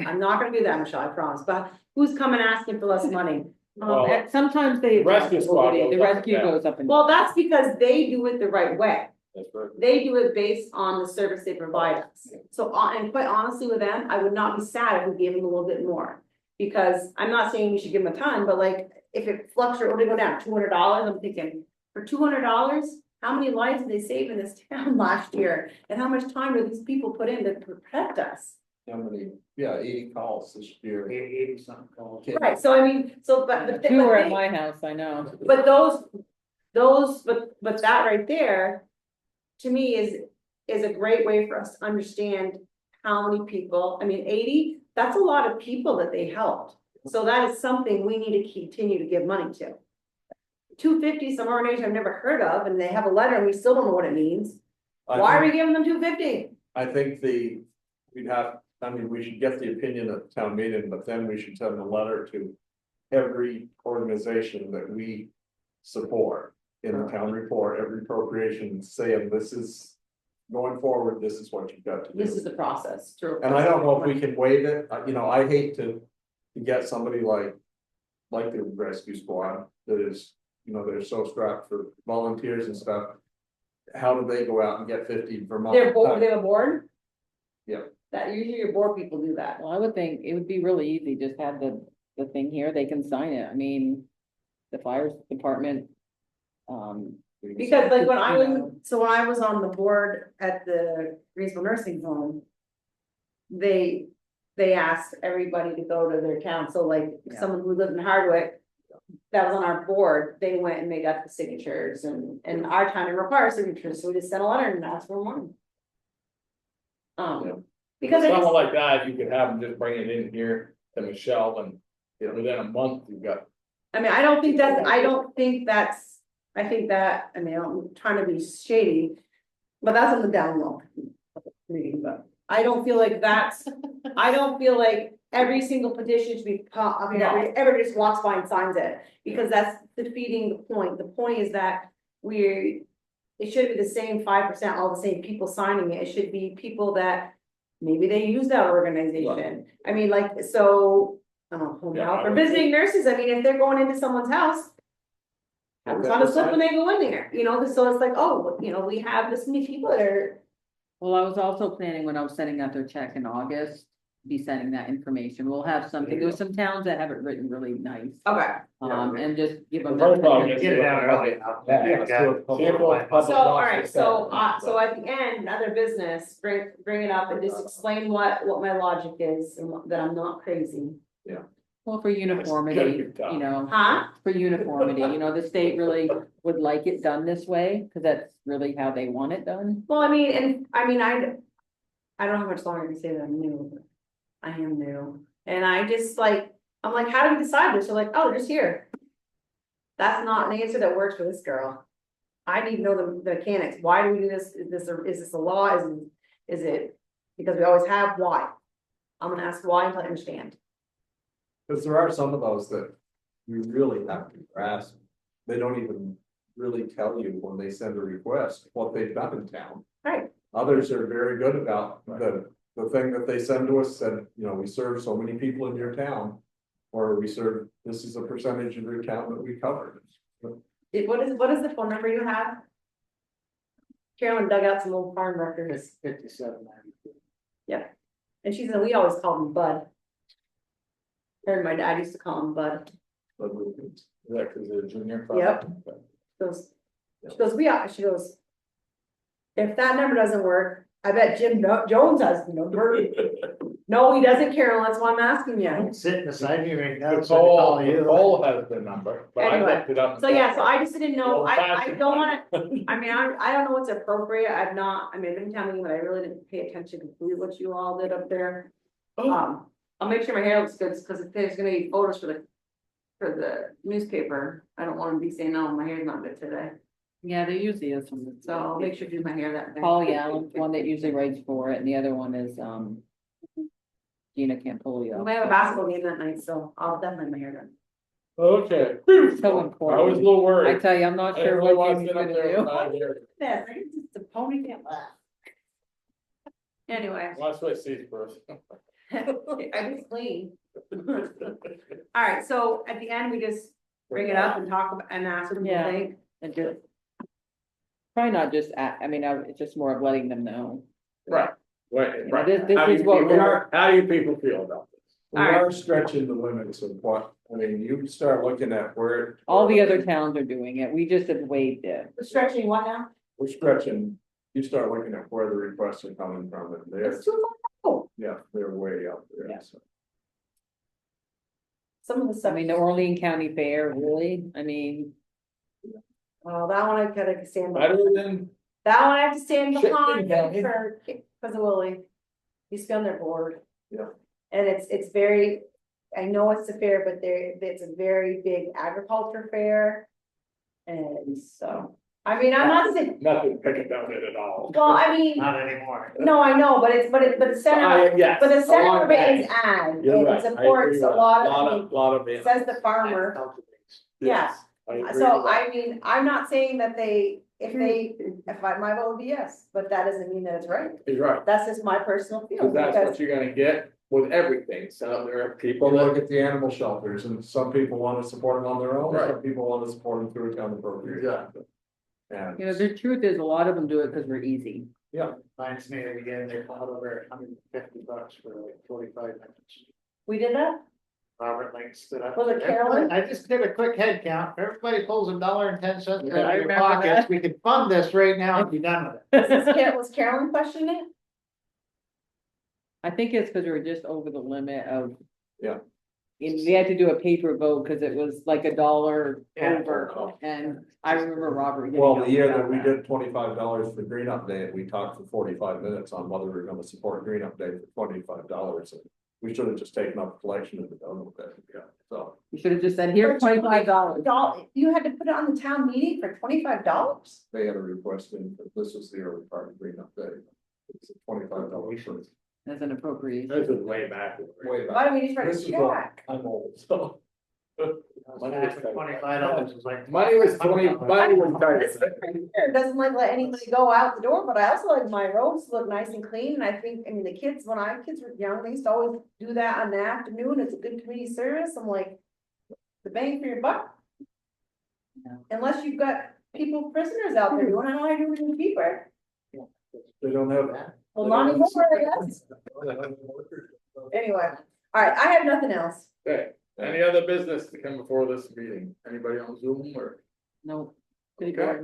[SPEAKER 2] I'm not gonna do that, Michelle, I promise, but who's coming asking for less money?
[SPEAKER 3] Well,
[SPEAKER 5] And sometimes they.
[SPEAKER 3] Rescue squad
[SPEAKER 5] The
[SPEAKER 3] goes up and
[SPEAKER 5] rescue
[SPEAKER 3] down.
[SPEAKER 5] goes up and.
[SPEAKER 2] Well, that's because they do it the right way.
[SPEAKER 3] That's right.
[SPEAKER 2] They do it based on the service they provide us. So, and quite honestly with them, I would not be sad if we gave them a little bit more. Because I'm not saying we should give them a ton, but like, if it fluctuates, or they go down $200, I'm thinking, for $200, how many lives did they save in this town last year? And how much time did these people put in to protect us?
[SPEAKER 1] How many, yeah, 80 calls this year.
[SPEAKER 4] 80-something calls.
[SPEAKER 1] Okay.
[SPEAKER 2] Right, so I mean, so, but.
[SPEAKER 5] Two were at my house, I know.
[SPEAKER 2] But but that right there, to me is a great way for us to understand how many people, I mean, 80, that's a lot of people that they helped. So that is something we need to continue to give money to. 250, some organization I've never heard of, and they have a letter and we still don't know what it means. Why are we giving them 250?
[SPEAKER 1] I think we should get the opinion at the town meeting, but then we should send a letter to every organization that we support in the town report, every appropriation saying this is going forward, this is what you've got to do.
[SPEAKER 2] This is the process, true.
[SPEAKER 1] And I don't know if we can waive it, I hate to get somebody like the rescue squad that is, they're so strapped for volunteers and stuff. How do they go out and get 50 Vermont?
[SPEAKER 2] They're board, they have a board?
[SPEAKER 1] Yeah.
[SPEAKER 2] That usually your board people do that.
[SPEAKER 5] Well, I would think it would be really easy, just have the thing here, they can sign it, I mean, the fire department.
[SPEAKER 2] Because like when I
[SPEAKER 5] You
[SPEAKER 2] was,
[SPEAKER 5] know.
[SPEAKER 2] so when I was on the board at the Greensville Nursing Home. They asked everybody to go to their town, so like, if
[SPEAKER 5] Yeah.
[SPEAKER 2] someone who lived in Hardwick. That was on our board, they went and they got the signatures and our town didn't require signatures, so we just sent a letter and asked for money. Because it
[SPEAKER 3] Someone
[SPEAKER 2] is,
[SPEAKER 3] like that, you could have them just bring it in here to Michelle and, within a month, you've got.
[SPEAKER 2] I mean, I think that, I mean, I'm trying to be shady. But that's on the down low. Reading, but I don't feel like every single petition should be, everybody just walks by and signs it, because that's defeating the point. The point is that it should be the same 5%, all the same people signing it. It should be people that maybe they use that organization. I mean, like, so, I don't know, home
[SPEAKER 3] Yeah,
[SPEAKER 2] health
[SPEAKER 3] I
[SPEAKER 2] or
[SPEAKER 3] would
[SPEAKER 2] visiting nurses, I mean, if they're going into someone's house. Have them on a slip when they go in there, so it's like, oh, we have this many people that are.
[SPEAKER 5] Well, I was also planning when I was sending out their check in August, be sending that information, we'll have something, there's some towns that have it written really nice.
[SPEAKER 2] Okay.
[SPEAKER 5] And just give them.
[SPEAKER 3] The first problem
[SPEAKER 5] that.
[SPEAKER 3] is-
[SPEAKER 4] Get it out early enough.
[SPEAKER 3] Yeah,
[SPEAKER 4] Got-
[SPEAKER 2] So, all right, so at the end, other business, bring it up and just explain what my logic is and that I'm not crazy.
[SPEAKER 5] Well, for uniformity,
[SPEAKER 3] Good job.
[SPEAKER 2] Huh?
[SPEAKER 5] for uniformity, the state really would like it done this way, because that's really how they want it done.
[SPEAKER 2] Well, I don't know how much longer I can say that I'm new, but I am new. And I'm like, how do we decide this? They're like, oh, they're just here. That's not an answer that works for this girl. I need to know the mechanics. Why do we do this? Is this a law? Is it because we always have? Why? I'm gonna ask why until I understand.
[SPEAKER 1] Because there are some of those that you really have to grasp. They don't even really tell you when they send a request what they've done in town.
[SPEAKER 2] Right.
[SPEAKER 1] Others are very good about the thing that they send to us said, we serve so many people in your town. Or this is a percentage of your town that we covered.
[SPEAKER 2] What is the phone number you have? Carolyn dug out some old farm records.
[SPEAKER 4] 57.92.
[SPEAKER 2] And she said, we always call him Bud. Her and my dad used to call him Bud.
[SPEAKER 3] Is that because they're junior?
[SPEAKER 2] Yep. She goes, if that number doesn't work, I bet Jim Jones has the number. No, he doesn't, Carol, that's why I'm asking you.
[SPEAKER 4] I'm sitting beside you right now.
[SPEAKER 3] The
[SPEAKER 4] so I call
[SPEAKER 3] poll
[SPEAKER 4] you.
[SPEAKER 3] has the number, but I
[SPEAKER 2] Anyway,
[SPEAKER 3] looked it up.
[SPEAKER 2] So yeah, so I just didn't know, I
[SPEAKER 3] Old-fashioned.
[SPEAKER 2] don't wanna, I don't know what's appropriate, I've been telling you, but I really didn't pay attention to what you all did up there.
[SPEAKER 3] Oh.
[SPEAKER 2] I'll make sure my hair looks good, cause if there's gonna be photos for the newspaper, I don't wanna be saying, no, my hair's not good today.
[SPEAKER 5] Yeah, there usually is some.
[SPEAKER 2] So I'll make sure to do my hair that day.
[SPEAKER 5] Paul Allen's one that usually writes for it, and the other one is, Gina Campolio.
[SPEAKER 2] We have a basketball game that night, so I'll definitely have my hair done.
[SPEAKER 3] Okay.
[SPEAKER 5] So
[SPEAKER 3] I was a
[SPEAKER 5] important.
[SPEAKER 3] little
[SPEAKER 5] I
[SPEAKER 3] worried.
[SPEAKER 5] tell you, I'm not
[SPEAKER 3] I
[SPEAKER 5] sure
[SPEAKER 3] really
[SPEAKER 5] what
[SPEAKER 3] want
[SPEAKER 5] Jimmy's
[SPEAKER 3] to
[SPEAKER 5] gonna
[SPEAKER 3] sit up there
[SPEAKER 5] do.
[SPEAKER 3] with 5 years.
[SPEAKER 2] Yeah, I just the ponytail. Anyway,
[SPEAKER 3] Watch what I see first.
[SPEAKER 2] I was clean. All right, so at the end, we just bring it up and talk about and ask them what
[SPEAKER 5] Yeah.
[SPEAKER 2] they think.
[SPEAKER 5] And just. Probably not just, I mean, it's just more of letting them know.
[SPEAKER 3] Right, right,
[SPEAKER 5] You know,
[SPEAKER 3] right.
[SPEAKER 5] this
[SPEAKER 3] How do
[SPEAKER 5] is
[SPEAKER 3] you
[SPEAKER 5] what
[SPEAKER 3] people-
[SPEAKER 5] we're-
[SPEAKER 3] How do you people feel about this?
[SPEAKER 1] We
[SPEAKER 2] All right.
[SPEAKER 1] are stretching the limits of what, I mean, you start looking at where.
[SPEAKER 5] All the other towns are doing it, we just have waived it.
[SPEAKER 2] We're stretching what now?
[SPEAKER 1] We're stretching, you start looking at where the requests are coming from, and they're,
[SPEAKER 2] It's too far.
[SPEAKER 1] yeah, they're way up
[SPEAKER 5] Yeah.
[SPEAKER 1] there, so.
[SPEAKER 2] Some of the
[SPEAKER 5] I
[SPEAKER 2] stuff.
[SPEAKER 5] mean, the Orlean County Fair, really, I mean,
[SPEAKER 2] Oh, that one I gotta stand
[SPEAKER 3] Better
[SPEAKER 2] behind.
[SPEAKER 3] than,
[SPEAKER 2] That one I have to stand
[SPEAKER 3] Shouldn't
[SPEAKER 2] behind
[SPEAKER 3] be, Kelly.
[SPEAKER 2] for, because of Willie. He's been on their board.
[SPEAKER 1] Yeah.
[SPEAKER 2] And it's very, I know it's a fair, but it's a very big agriculture fair. And so, I mean, I'm not saying,
[SPEAKER 3] nothing picking down it at all.
[SPEAKER 2] well, I mean,
[SPEAKER 4] Not anymore.
[SPEAKER 2] no, I know, but the center,
[SPEAKER 3] Yes.
[SPEAKER 2] but the
[SPEAKER 3] a lot
[SPEAKER 2] center of it
[SPEAKER 3] ag.
[SPEAKER 2] is ag.
[SPEAKER 3] You're
[SPEAKER 2] It
[SPEAKER 3] right, I
[SPEAKER 2] supports
[SPEAKER 3] agree
[SPEAKER 2] a
[SPEAKER 3] with
[SPEAKER 2] lot
[SPEAKER 3] that.
[SPEAKER 2] of,
[SPEAKER 3] Lot of
[SPEAKER 2] it
[SPEAKER 3] it.
[SPEAKER 2] says the farmer. Yeah.
[SPEAKER 3] Yes, I agree
[SPEAKER 2] So
[SPEAKER 3] with that.
[SPEAKER 2] I mean, I'm not saying that my vote would be yes, but that doesn't mean that it's right.
[SPEAKER 3] He's right,
[SPEAKER 2] That's just my personal feeling,
[SPEAKER 3] because that's
[SPEAKER 2] because
[SPEAKER 3] what you're gonna get with everything, so there are people
[SPEAKER 1] People
[SPEAKER 3] that.
[SPEAKER 1] look at the animal shelters, and some people want to support them on their own,
[SPEAKER 3] Right.
[SPEAKER 1] some people want to support them through a town appropriation.
[SPEAKER 3] Exactly.
[SPEAKER 1] And,
[SPEAKER 5] you know, the truth is, a lot of them do it because we're easy.
[SPEAKER 1] yeah,
[SPEAKER 4] Mine's made it again, they fought over $150 for like 45 minutes.
[SPEAKER 2] we did that.
[SPEAKER 4] Robert Link stood up.
[SPEAKER 2] Was it Carolyn?
[SPEAKER 4] I just did a quick head count. Everybody pulls $1.10 out of
[SPEAKER 5] Yeah, I
[SPEAKER 4] their
[SPEAKER 5] remember
[SPEAKER 4] pockets.
[SPEAKER 5] that.
[SPEAKER 4] We can fund this right now and be done with it.
[SPEAKER 2] Was Carolyn questioning it?
[SPEAKER 5] I think it's because we were just over the limit of.
[SPEAKER 1] Yeah.
[SPEAKER 5] And we had to do a paper vote because it was like $1
[SPEAKER 4] Yeah.
[SPEAKER 5] over, and I remember Robert. getting
[SPEAKER 1] well, the
[SPEAKER 5] up
[SPEAKER 1] year
[SPEAKER 5] about
[SPEAKER 1] that we did $25 for Green Up Day, we talked for 45 minutes on whether we were gonna support Green Up Day for $25. And we should have just taken up collection and done with it, yeah, so.
[SPEAKER 5] You should have just said, here's $25.
[SPEAKER 2] You had to put it on the town meeting for $25?
[SPEAKER 1] They had a request in, but this was the early part of Green Up Day. It's a $25.
[SPEAKER 5] As an appropriation.
[SPEAKER 3] This is way back.
[SPEAKER 1] Way back.
[SPEAKER 2] Why don't we just write
[SPEAKER 1] This
[SPEAKER 2] a
[SPEAKER 1] is all-
[SPEAKER 2] check?
[SPEAKER 1] I'm old, so.
[SPEAKER 4] $25 was like.
[SPEAKER 3] Money was money was tight.
[SPEAKER 2] This right here doesn't like let anybody go out the door, but I also like my roads look nice and clean, and I think, I mean, the kids, when kids were young, they used to always do that in the afternoon, it's a good community service, I'm like, the bang for your buck.
[SPEAKER 5] Yeah.
[SPEAKER 2] Unless you've got people, prisoners out there, you wanna know how you do it cheaper?
[SPEAKER 1] They don't have that.
[SPEAKER 2] Well, not anymore, I guess. Anyway, all right, I have nothing else.
[SPEAKER 3] Okay, any other business to come before this meeting? Anybody on Zoom or
[SPEAKER 5] No, pretty
[SPEAKER 3] Okay.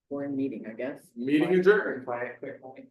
[SPEAKER 5] boring meeting, I guess.
[SPEAKER 3] meeting adjourned?
[SPEAKER 4] Quiet, quick, quick.